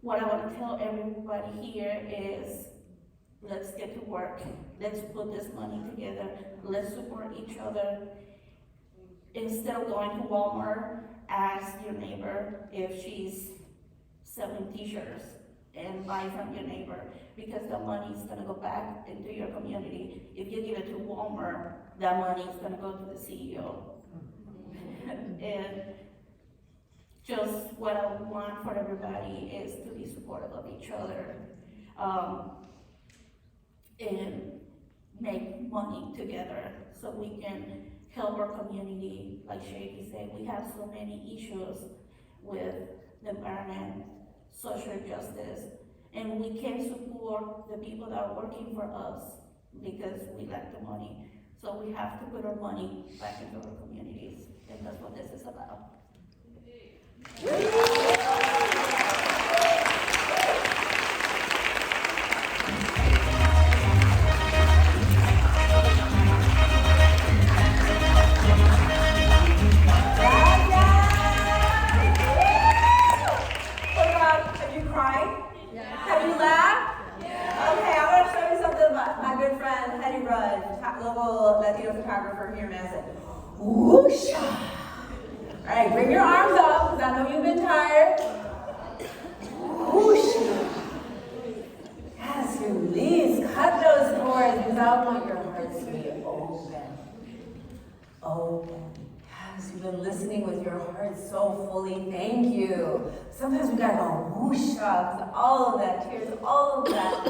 Speaker 8: what I want to tell everybody here is, let's get to work. Let's put this money together. Let's support each other. Instead of going to Walmart, ask your neighbor if she's selling t-shirts and buy from your neighbor, because the money is gonna go back into your community. If you give it to Walmart, that money is gonna go to the CEO. And just what I want for everybody is to be supportive of each other, and make money together so we can help our community. Like Shady said, we have so many issues with the environment, social justice, and we can't support the people that are working for us because we lack the money. So we have to put our money back into our communities, and that's what this is about.
Speaker 4: Photographer here in Madison. Whoosh! All right, bring your arms up, because I know you've been tired. Whoosh! Yes, release. Cut those cords, because I want your hearts to be open. Open. Yes, you've been listening with your heart so fully. Thank you. Sometimes we gotta go whoosh, because all of that, tears, all of that,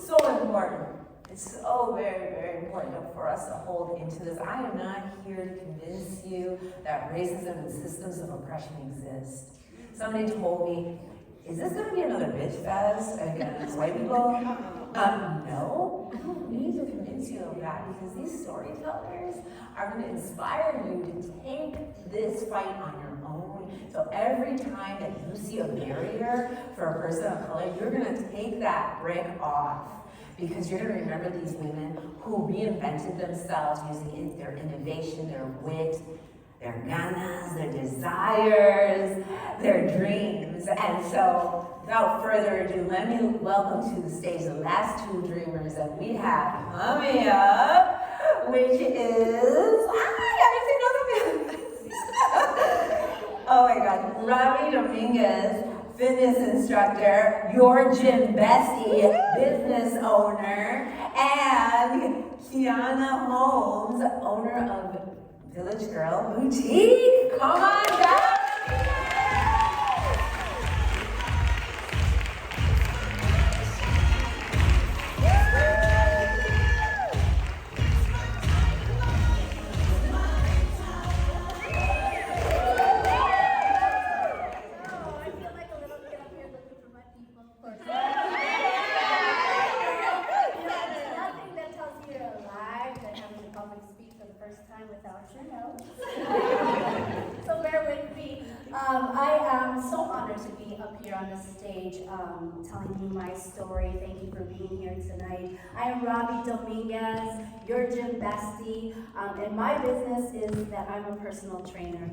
Speaker 4: so important. It's so very, very important for us to hold into this. I am not here to convince you that racism and systems of oppression exist. Somebody told me, is this going to be another bitch fest against white people? No. I don't need to convince you of that, because these storytellers are going to inspire you to take this fight on your own. So every time that you see a barrier for a person of color, you're going to take that brick off. Because you're going to remember these women who reinvented themselves using their innovation, their wit, their ganas, their desires, their dreams. And so, without further ado, let me welcome to the stage the last two dreamers that we have coming up, which is, oh my God, Robbi Dominguez, fitness instructor, your gym bestie, business owner, and Qiana Holmes, owner of Village Girl Boutique. Come on down!
Speaker 9: Without your notes. So bear with me. I am so honored to be up here on the stage telling you my story. Thank you for being here tonight. I am Robbi Dominguez, your gym bestie, and my business is that I'm a personal trainer.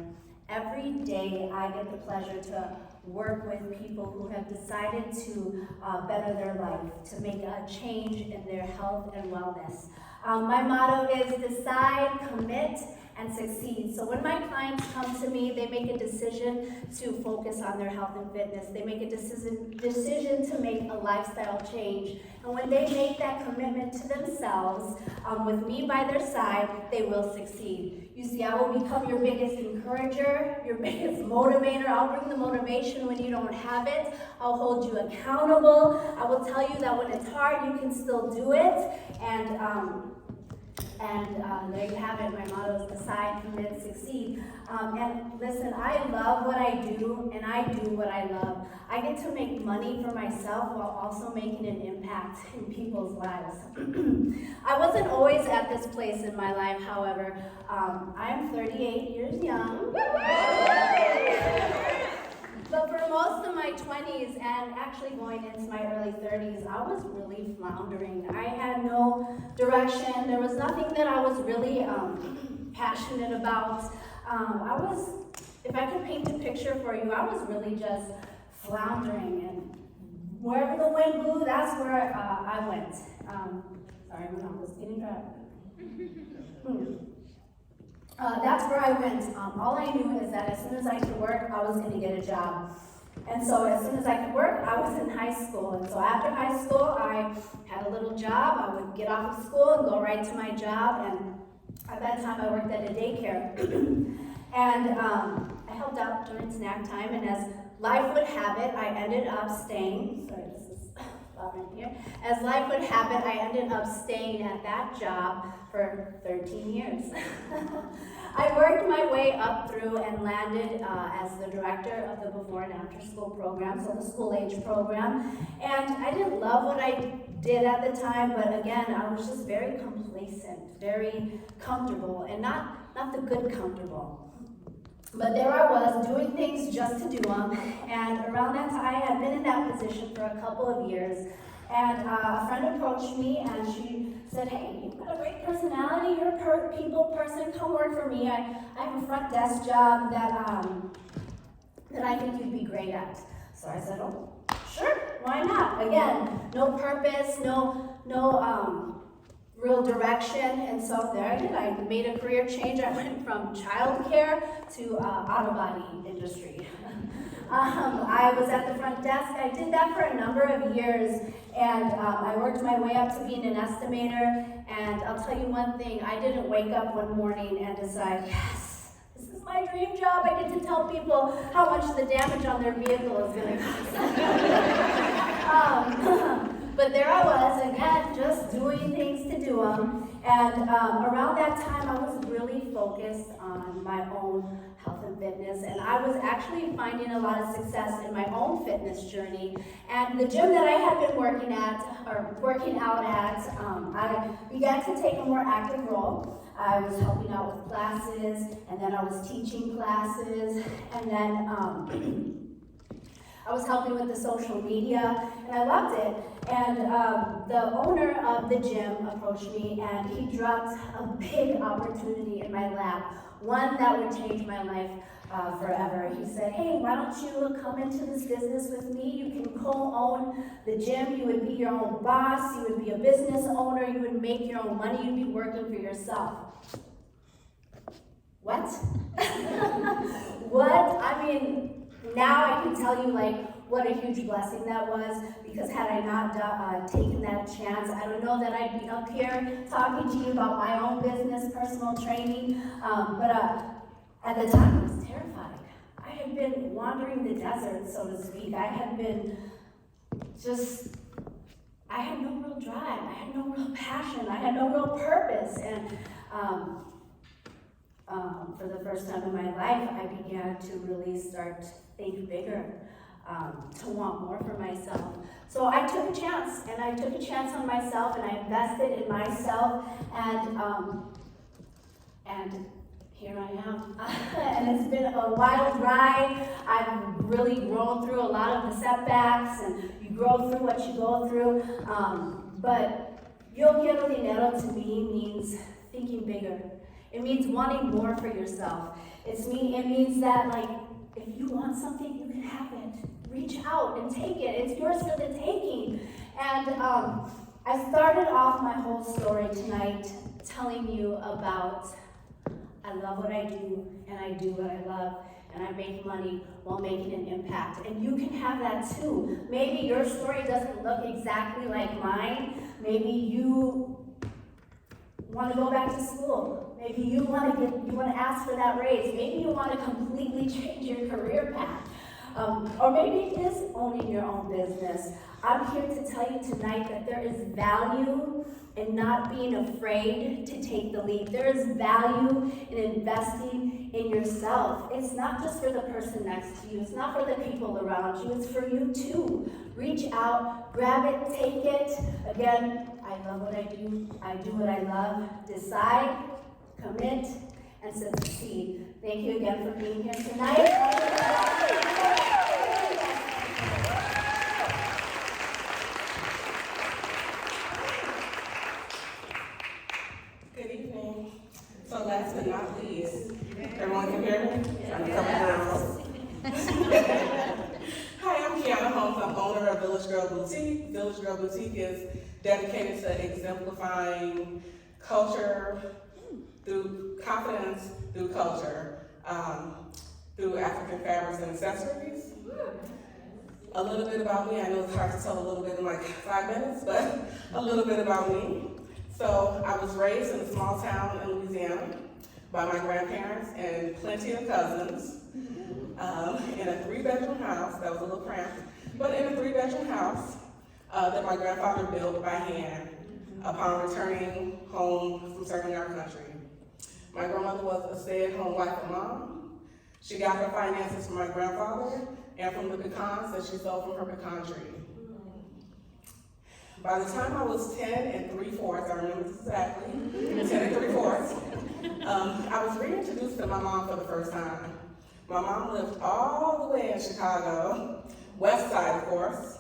Speaker 9: Every day I get the pleasure to work with people who have decided to better their life, to make a change in their health and wellness. My motto is decide, commit, and succeed. So when my clients come to me, they make a decision to focus on their health and fitness. They make a decision to make a lifestyle change. And when they make that commitment to themselves, with me by their side, they will succeed. You see, I will become your biggest encourager, your biggest motivator. I'll bring the motivation when you don't have it. I'll hold you accountable. I will tell you that when it's hard, you can still do it. And there you have it. My motto is decide, commit, succeed. And listen, I love what I do, and I do what I love. I get to make money for myself while also making an impact in people's lives. I wasn't always at this place in my life, however. I am 38 years young. But for most of my 20s and actually going into my early 30s, I was really floundering. I had no direction. There was nothing that I was really passionate about. If I could paint a picture for you, I was really just floundering. And wherever the wind blew, that's where I went. Sorry, my mouth was getting dry. That's where I went. All I knew is that as soon as I could work, I was going to get a job. And so as soon as I could work, I was in high school. And so after high school, I had a little job. I would get off of school and go right to my job. And at that time, I worked at a daycare. And I helped out during snack time. And as life would have it, I ended up staying. Sorry, this is right here. As life would have it, I ended up staying at that job for 13 years. I worked my way up through and landed as the director of the before and after school program, so the school age program. And I didn't love what I did at the time, but again, I was just very complacent, very comfortable, and not the good comfortable. But there I was, doing things just to do them, and around that time, I had been in that position for a couple of years, and a friend approached me, and she said, hey, you've got a great personality, you're a people person, come work for me. I have a front desk job that I think you'd be great at. So I said, oh, sure, why not? Again, no purpose, no real direction, and so there I did. I made a career change. I went from childcare to auto body industry. I was at the front desk. I did that for a number of years, and I worked my way up to being an estimator. And I'll tell you one thing, I didn't wake up one morning and decide, yes, this is my dream job. I get to tell people how much the damage on their vehicle is going to cost. But there I was, again, just doing things to do them. And around that time, I was really focused on my own health and fitness. And I was actually finding a lot of success in my own fitness journey. And the gym that I had been working out at, I began to take a more active role. I was helping out with classes, and then I was teaching classes, and then I was helping with the social media, and I loved it. And the owner of the gym approached me, and he dropped a big opportunity in my lap, one that would change my life forever. He said, hey, why don't you come into this business with me? You can co-own the gym. You would be your own boss. You would be a business owner. You would make your own money. You'd be working for yourself. What? What? I mean, now I can tell you, what a huge blessing that was, because had I not taken that chance, I don't know that I'd be up here talking to you about my own business, personal training, but at the time I was terrified. I had been wandering the desert, so to speak. I had no real drive, I had no real passion, I had no real purpose, and for the first time in my life, I began to really start to think bigger, to want more for myself. So I took a chance, and I took a chance on myself, and I invested in myself, and here I am. And it's been a wild ride. I've really grown through a lot of the setbacks, and you grow through what you go through. But Yo Quiero Dinero to me means thinking bigger. It means wanting more for yourself. It means that, if you want something, you can have it. Reach out and take it. It's yours for the taking. And I started off my whole story tonight telling you about I love what I do, and I do what I love, and I make money while making an impact. And you can have that too. Maybe your story doesn't look exactly like mine. Maybe you want to go back to school. Maybe you want to ask for that raise. Maybe you want to completely change your career path. Or maybe it is owning your own business. I'm here to tell you tonight that there is value in not being afraid to take the leap. There is value in investing in yourself. It's not just for the person next to you. It's not for the people around you. It's for you too. Reach out, grab it, take it. Again, I love what I do. I do what I love. Decide, commit, and succeed. Thank you again for being here tonight.
Speaker 10: Good evening. So last but not least, everyone can hear me? I'm coming down. Hi, I'm Qiana Holmes. I'm owner of Village Girl Boutique. Village Girl Boutique is dedicated to exemplifying culture through confidence, through culture, through African fabrics and accessories. A little bit about me. I know it's hard to tell a little bit in like 5 minutes, but a little bit about me. So I was raised in a small town in Louisiana by my grandparents and plenty of cousins in a 3-bedroom house that was a little cramped, but in a 3-bedroom house that my grandfather built by hand upon returning home from serving our country. My grandmother was a stay-at-home wife and mom. She got her finances from my grandfather and from the pecans that she sold from her pecan tree. By the time I was 10 3/4, I remember this exactly, 10 3/4, I was reintroduced to my mom for the first time. My mom lived all the way in Chicago, West Side, of course.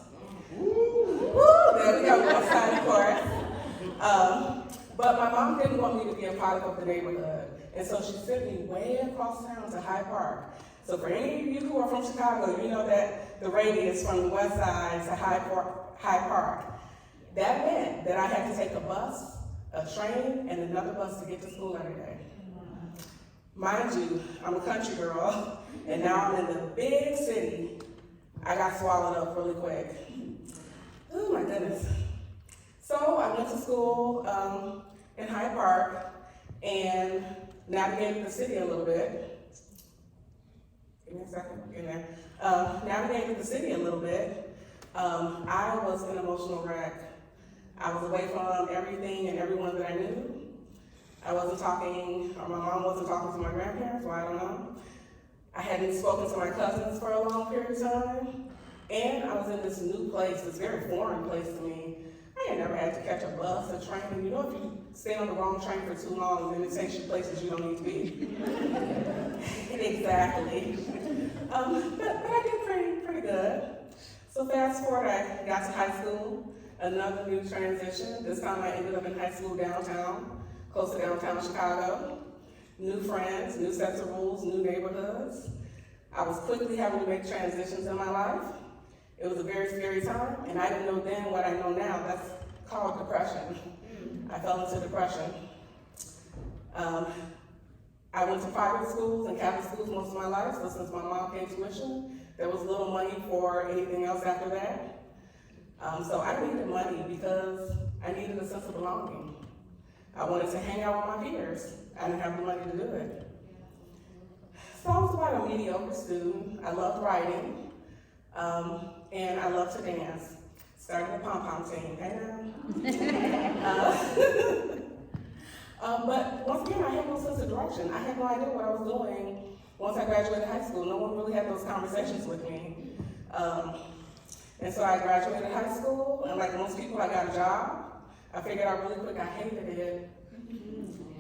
Speaker 10: Woo, there we go, West Side, of course. But my mom didn't want me to be a product of the neighborhood, and so she sent me way across town to Hyde Park. So for any of you who are from Chicago, you know that the radius from the West Side to Hyde Park. That meant that I had to take a bus, a train, and another bus to get to school every day. Mind you, I'm a country girl, and now I'm in the big city. I got swallowed up really quick. Oh my goodness. So I went to school in Hyde Park and navigated the city a little bit. Give me a second, get in there. Navigated the city a little bit. I was an emotional wreck. I was away from everything and everyone that I knew. I wasn't talking, or my mom wasn't talking to my grandparents, well, I don't know. I hadn't spoken to my cousins for a long period of time. And I was in this new place, this very foreign place to me. I had never had to catch a bus, a train. You know, if you stay on the wrong train for too long, then it takes you places you don't need to be. Exactly. But I did pretty good. So fast forward, I got to high school, another new transition. This time I ended up in high school downtown, close to downtown Chicago. New friends, new sets of rules, new neighborhoods. I was quickly having to make transitions in my life. It was a very scary time, and I didn't know then what I know now. That's called depression. I fell into depression. I went to private schools and Catholic schools most of my life, so since my mom paid tuition, there was little money for anything else after that. So I needed money because I needed a sense of belonging. I wanted to hang out with my peers. I didn't have the money to do it. So I was about a mediocre student. I loved writing, and I loved to dance. Started a pom-pom team, but once again, I had no sense of direction. I had no idea what I was doing once I graduated high school. No one really had those conversations with me. And so I graduated high school, and like most people, I got a job. I figured out really quick I hated it.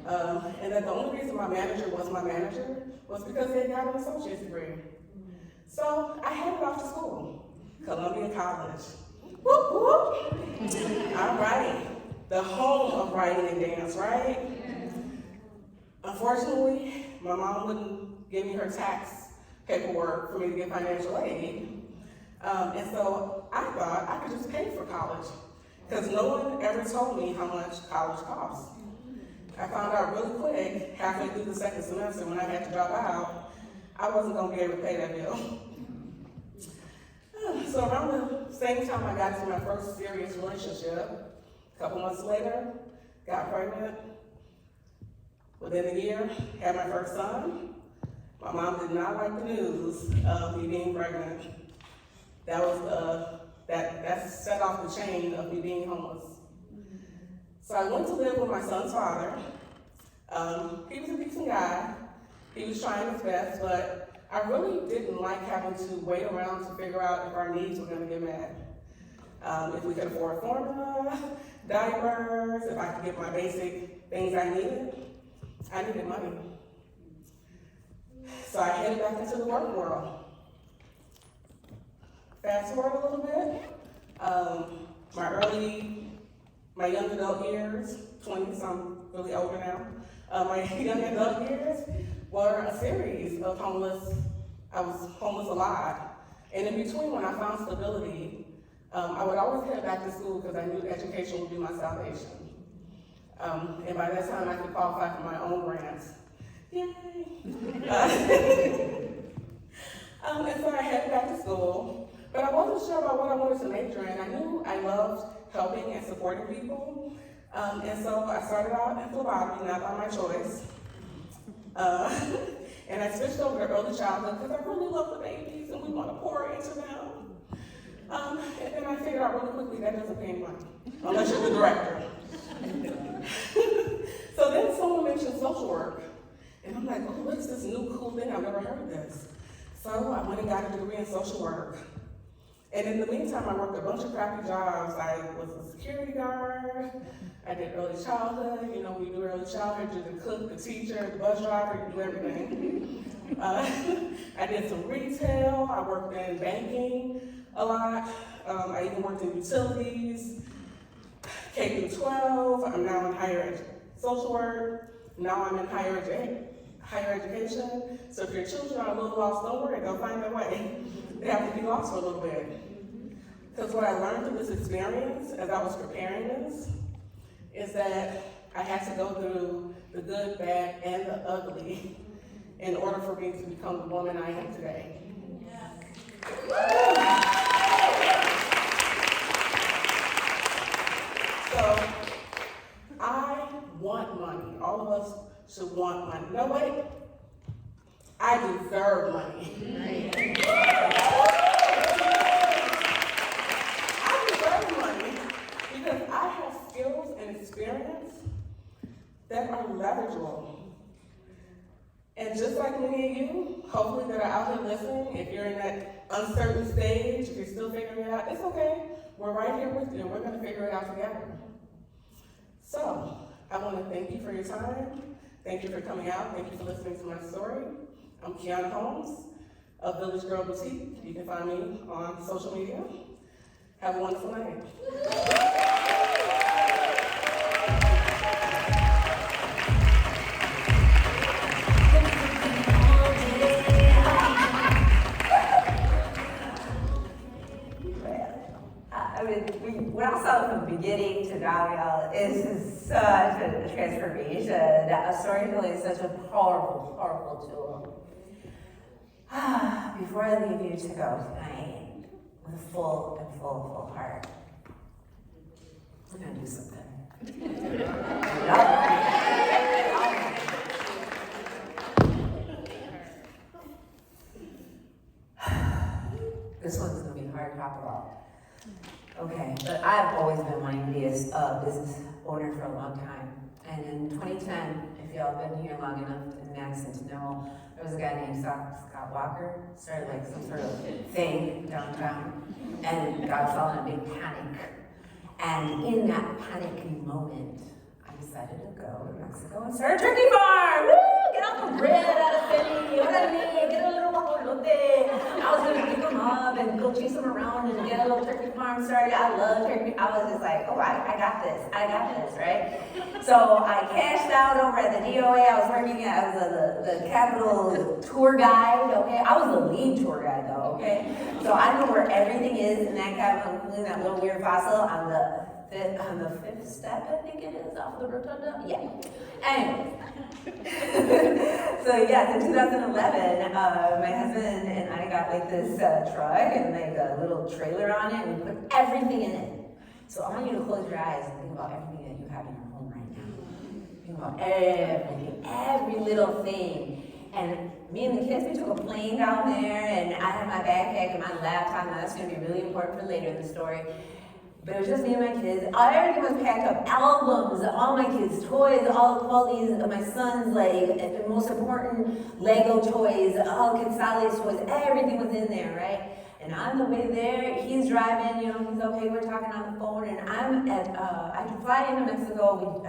Speaker 10: And that the only reason my manager was because they got an associate's degree. So I headed off to school, Columbia College. Whoop, whoop. All right, the home of writing and dance, right? Unfortunately, my mom wouldn't give me her tax paperwork for me to get financial aid. And so I thought I could just pay for college, because no one ever told me how much college costs. I found out really quick, halfway through the second semester when I had to drop out, I wasn't gonna be able to pay that bill. So around the same time I got into my first serious relationship, a couple months later, got pregnant. Within a year, had my first son. My mom did not like the news of me being pregnant. That was that set off the chain of me being homeless. So I went to live with my son's father. He was a decent guy. He was trying his best, but I really didn't like having to wait around to figure out if our needs were gonna get met. If we could afford formula, diapers, if I could get my basic things I needed money. So I headed back into the work world. Fast forward a little bit, my young adult years, 20, so I'm really older now. My young adult years were a series of homeless. I was homeless a lot. And in between, when I found stability, I would always head back to school because I knew education would be my salvation. And by that time, I could qualify for my own grants. Yay! And so I headed back to school, but I wasn't sure about what I wanted to major in. I knew I loved helping and supporting people. And so I started out in phlebotomy, not by my choice. And I switched over to early childhood because I really love the babies and we want to pour into them. And then I figured out really quickly that doesn't pay any money, unless you're the director. So then someone mentioned social work. And I'm like, oh, what is this new cool thing? I've never heard of this. So I went and got a degree in social work. And in the meantime, I worked a bunch of crappy jobs. I was a security guard. I did early childhood. You know, we do early childhood. You're the cook, the teacher, the bus driver, you do everything. I did some retail. I worked in banking a lot. I even worked in utilities, K through 12. I'm now in social work. Now I'm in higher education. So if your children are a little lost, don't worry, they'll find their way. They have to be lost for a little bit. Because what I learned through this experience as I was preparing this is that I had to go through the good, bad, and the ugly in order for me to become the woman I am today. So I want money. All of us should want money. No, wait. I deserve money. I deserve money because I have skills and experience that are leverageable. And just like many of you, hopefully that are out here listening, if you're in that uncertain stage, if you're still figuring it out, it's okay. We're right here with you and we're gonna figure it out together. So, I wanna thank you for your time. Thank you for coming out. Thank you for listening to my story. I'm Qiana Holmes of Village Girl Boutique. You can find me on social media. Have a wonderful night.
Speaker 4: What I saw from the beginning to now, y'all, is such a transformation. Storytelling is such a powerful, powerful tool. Before I leave you to go tonight with a full heart, we're gonna do something. This one's gonna be hard to talk about. Okay, but I've always been wanting to be a business owner for a long time. And in 2010, if y'all been here long enough in Madison to know, there was a guy named Scott Walker, started like some sort of thing downtown, and God fell in a big panic. And in that panicky moment, I decided to go to Mexico and start a turkey farm! Woo! Get out the bread out of the city, you know what I mean? Get a little guajolote. I was gonna pick them up and go chase them around and get a little turkey farm started. I love turkey. I was just like, oh, I got this, right? So I cashed out over at the DOA. I was the capital tour guide, okay? I was the lead tour guide though, okay? So I know where everything is in that cabin, including that little weird fossil on the the fifth step, I think it is, off the rotunda. Yeah. Anyway. So yes, in 2011, my husband and I got like this truck and like a little trailer on it, and we put everything in it. So I want you to close your eyes and think about everything that you have in your home right now. Think about everything, every little thing. And me and the kids, we took a plane down there, and I had my backpack and my laptop. Now that's going to be really important for later in the story. But it was just me and my kids. Everything was packed up. Albums, all my kids' toys, all these of my son's like most important Lego toys, all Quetzales toys. Everything was in there, right? And on the way there, he's driving. You know, he's okay. We're talking on the phone, and I'm at. I fly into Mexico.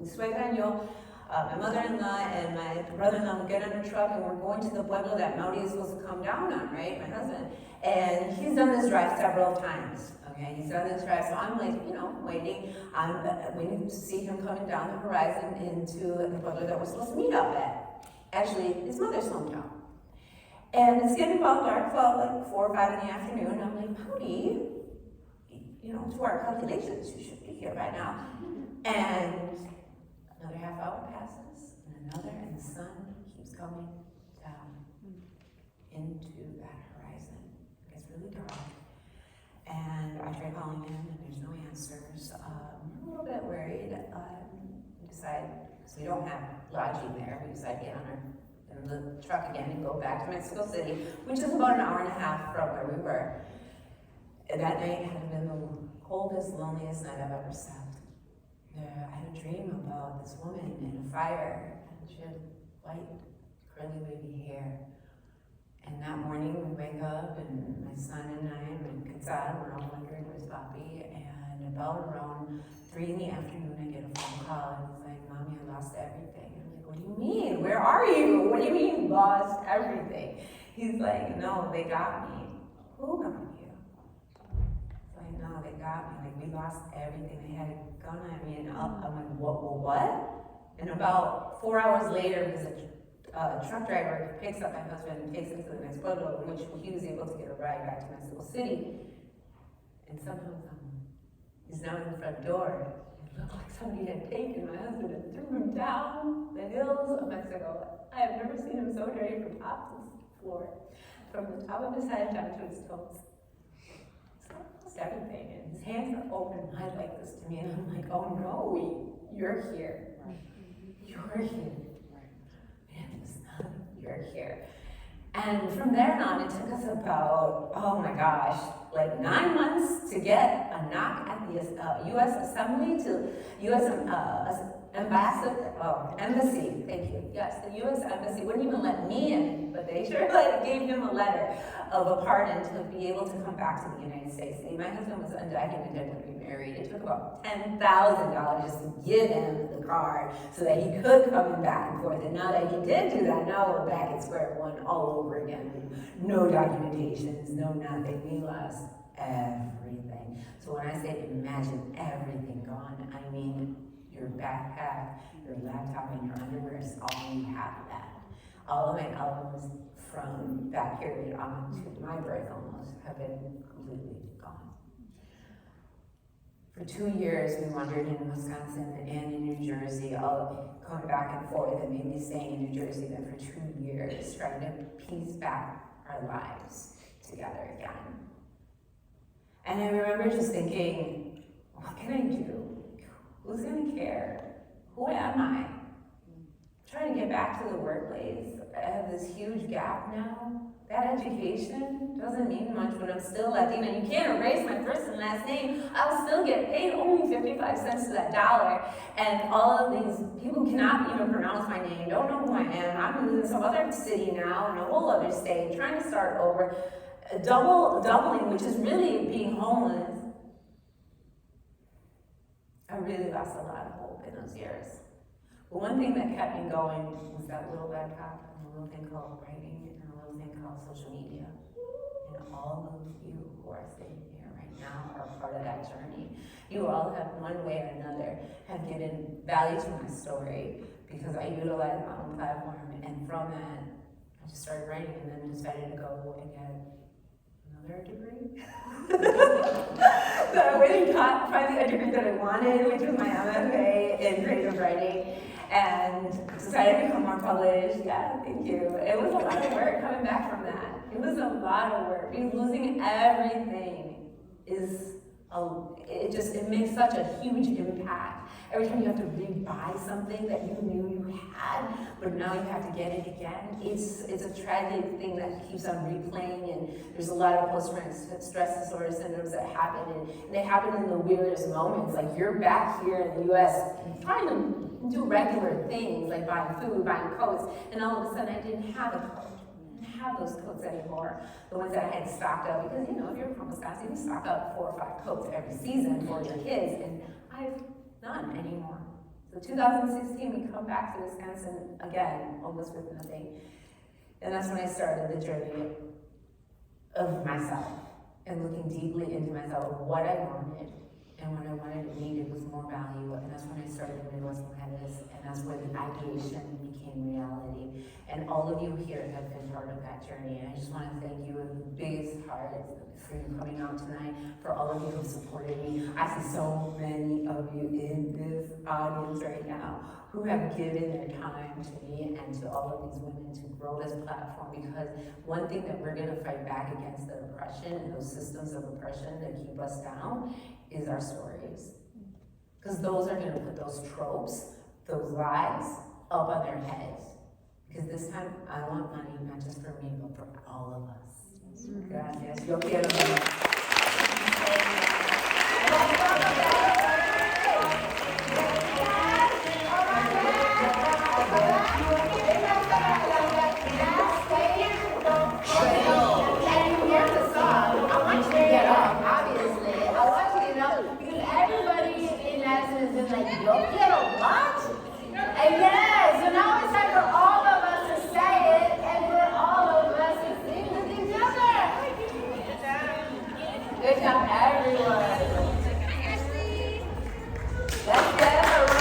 Speaker 4: Suegra Yo. My mother-in-law and my brother-in-law will get on a truck, and we're going to the pueblo that Mauri is supposed to come down on, right? My husband. And he's done this drive several times, okay? He's done this drive, so I'm like, you know, waiting. I'm waiting to see him coming down the horizon into the pueblo that we're supposed to meet up at. Actually, his mother's hometown. And it's getting about dark, about like 4 or 5 in the afternoon. And I'm like, Mauri, you know, to our calculations, you should be here by now. And another half hour passes, and another, and the sun keeps coming down into that horizon. It gets really dark. And I try calling him, and there's no answers. I'm a little bit worried. We decide, because we don't have lodging there, we decide to get in the truck again and go back to Mexico City, which is about an hour and a half from where we were. And that night had been the coldest, loneliest night I've ever slept. I had a dream about this woman in a fire, and she had white, curly, wavy hair. And that morning we wake up, and my son and I and Quetzal, we're all wondering where's Papi. And about around 3 in the afternoon, I get a phone call, and he's like, Mommy, I lost everything. I'm like, what do you mean? Where are you? What do you mean lost everything? He's like, no, they got me. Who got you? No, they got me. Like, we lost everything. They had a gun at me, and I'm like, what? And about 4 hours later, because a truck driver picks up my husband and takes him to the next pueblo, in which he was able to get a ride back to Mexico City. And somehow, he's now in the front door. It looked like somebody had taken my husband and threw him down the hills of Mexico. I have never seen him so dirty from top to floor, from the top of his head down to his toes. Everything, and his hands are open wide like this to me, and I'm like, oh no, you're here. You're here. You're here. And from there on, it took us about, oh my gosh, like 9 months to get a knock at the U.S. Assembly to U.S. Embassy, thank you. Yes, the U.S. Embassy wouldn't even let me in, but they sure gave him a letter of a pardon to be able to come back to the United States. See, my husband was undocumented when we married. It took about $10,000 just to give him the card so that he could come back and forth. And now that he did do that, now we're back at square one all over again. No documentations, no nothing. We lost everything. So when I say imagine everything gone, I mean your backpack, your laptop, and your underwear is all you have left. All of my albums from that period on to my birth almost have been completely gone. For 2 years, we wandered in Wisconsin and in New Jersey, all going back and forth, and maybe staying in New Jersey then for 2 years, trying to piece back our lives together again. And I remember just thinking, what can I do? Who's gonna care? Who am I? I'm trying to get back to the workplace. I have this huge gap now. That education doesn't mean much when I'm still Latina. You can't erase my first and last name. I'll still get paid only 55 cents to that dollar. And all of these people cannot even pronounce my name, don't know who I am. I'm in some other city now, in a whole other state, trying to start over. Doubling, which is really being homeless. I really lost a lot of hope in those years. But one thing that kept me going was that little laptop and a little thing called writing and a little thing called social media. And all of you who are sitting here right now are part of that journey. You all have, one way or another, have given value to my story because I utilized my own platform, and from that, I just started writing and then decided to go and get another degree. So I went and got finally a degree that I wanted, which was my MFA in creative writing, and decided to become more published. Yeah, thank you. It was a lot of work coming back from that. It was a lot of work because losing everything is it makes such a huge impact. Every time you have to re-buy something that you knew you had, but now you have to get it again. It's a tragic thing that keeps on replaying, and there's a lot of post-traumatic stress disorder syndromes that happen, and they happen in the weirdest moments. Like you're back here in the US trying to do regular things like buying food, buying coats, and all of a sudden I didn't have a coat. Have those coats anymore, the ones that I had stocked up, because if you're from Wisconsin, you stock up 4 or 5 coats every season for your kids, and I've none anymore. So 2016, we come back to Wisconsin again, almost with nothing, and that's when I started the journey of myself, and looking deeply into myself, of what I wanted, and what I wanted and needed was more value, and that's when I started the Midwest Mujeres, and that's where the ideation became reality. And all of you here have been part of that journey, and I just want to thank you with the biggest heart for you coming out tonight, for all of you who supported me. I see so many of you in this audience right now who have given their time to me and to all of these women to grow this platform, because one thing that we're going to fight back against the oppression and those systems of oppression that keep us down is our stories. Because those are going to put those tropes, those lies, up on their heads. Because this time, I want money, not just for me, but for all of us. Gracias. Yo quiero dinero.
Speaker 9: Yo quiero what? And yes, so now it's time for all of us to say it, and for all of us to sing with each other. Good job, everyone. Let's get a roll.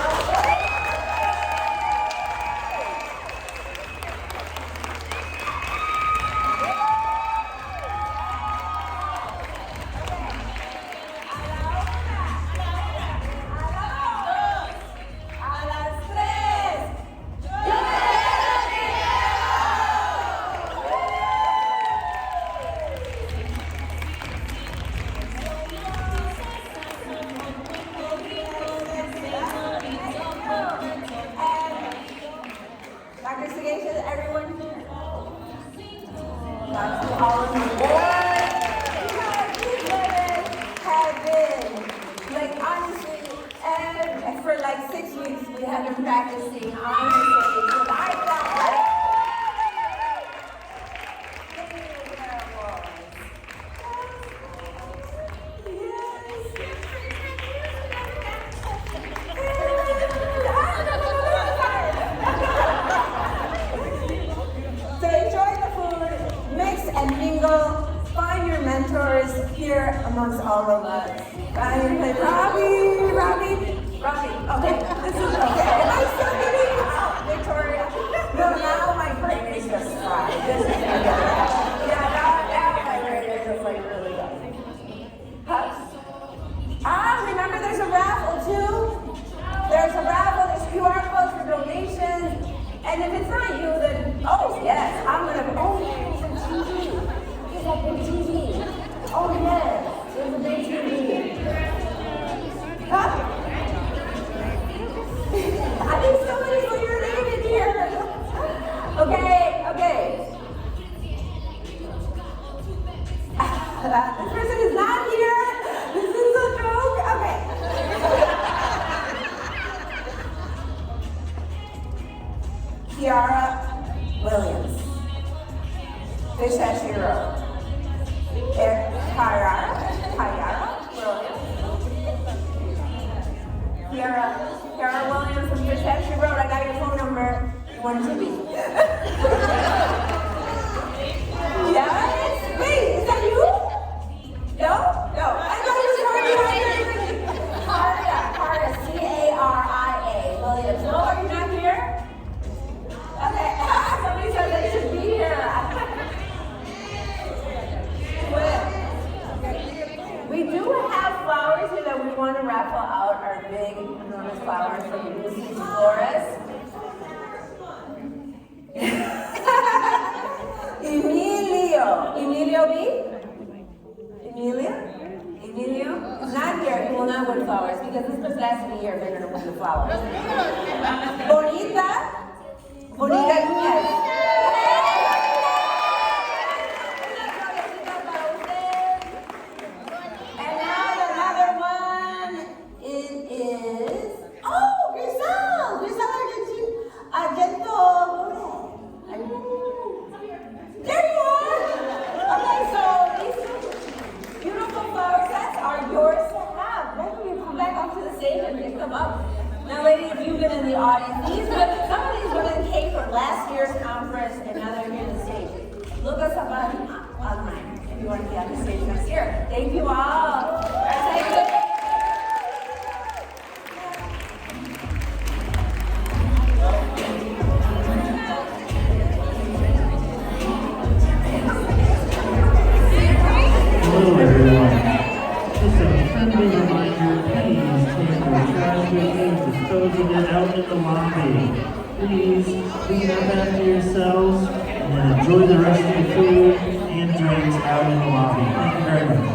Speaker 4: Amongst all of us. I'm like, Robbi. Okay, this is okay. Am I still getting out, Victoria? No, now my brain is just fried. This is yeah, now my brain is just like really going. Remember there's a raffle too? There's a raffle, there's QR codes for donations. And if it's not you, then, oh yes, I'm gonna, oh yeah, it's a TV. It's like a TV. Oh yes. There's a big TV. Huh? I think somebody put your name in here. Okay. This person is not here. This is a joke. Okay. Qiana Williams. Fish as she wrote. Thayer Williams. Qiana Williams from Fish as she wrote. I got your phone number. You want to be? Yes? Wait, is that you? No? I thought it was Cardia, C-A-R-I-A, Williams. No, are you not here? Okay, somebody said they should be here. Well, Emilio B? Emilio is not here. He will not win flowers because this is his last year they're going to win the flowers. Bonita Núñez. And now another one is Grisel Argento. There you are. Okay, so these beautiful flower sets are yours to have. Why don't you come back up to the stage and pick them up? Now, ladies, you've been in the audience. Some of these women came from last year's conference, and now they're here on the stage. Look us up online if you want to be on the stage next year. Thank you all. Thank you.
Speaker 11: Hello everyone. Just a friendly reminder, please take your trash with you, dispose of it out in the lobby. Please clean up after yourselves and then enjoy the rest of the food and drinks out in the lobby. Thank you very much.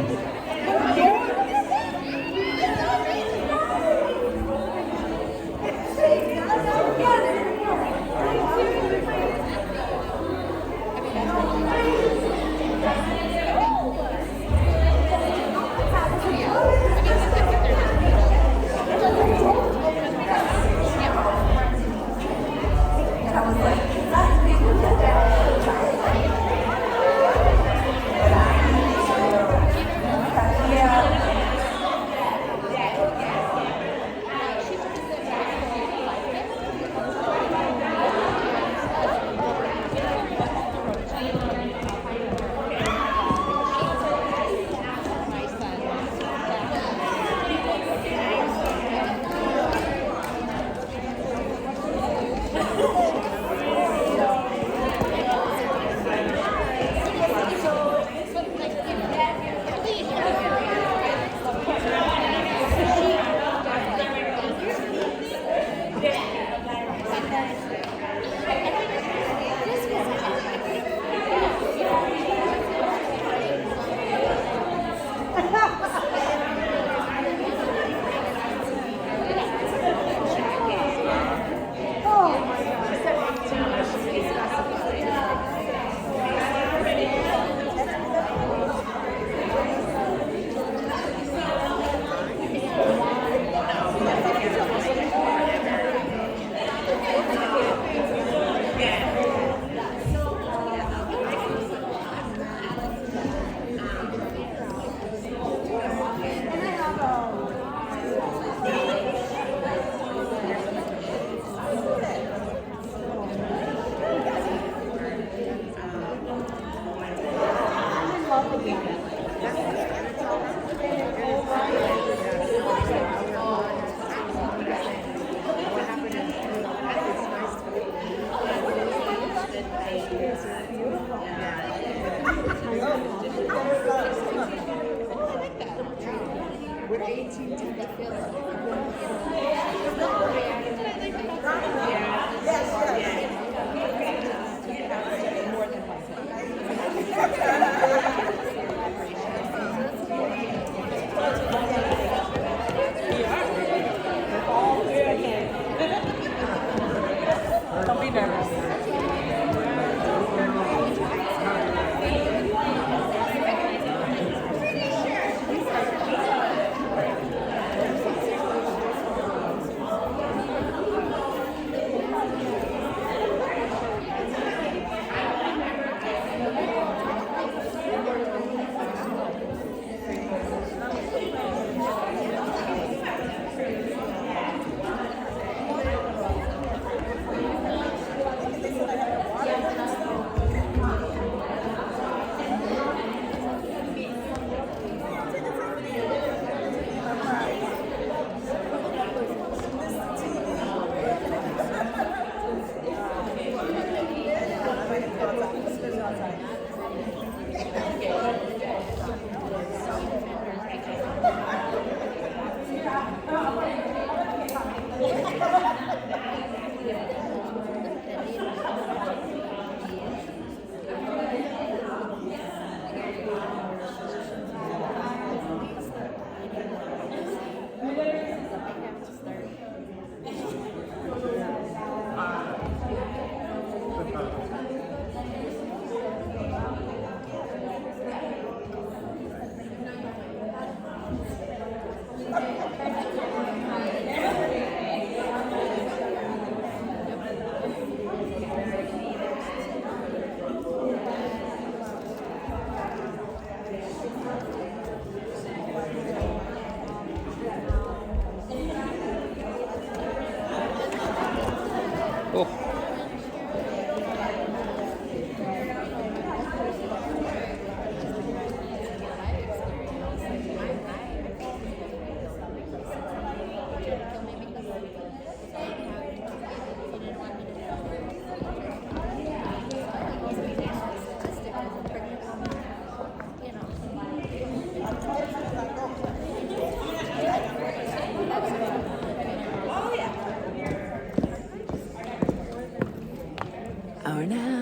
Speaker 12: now.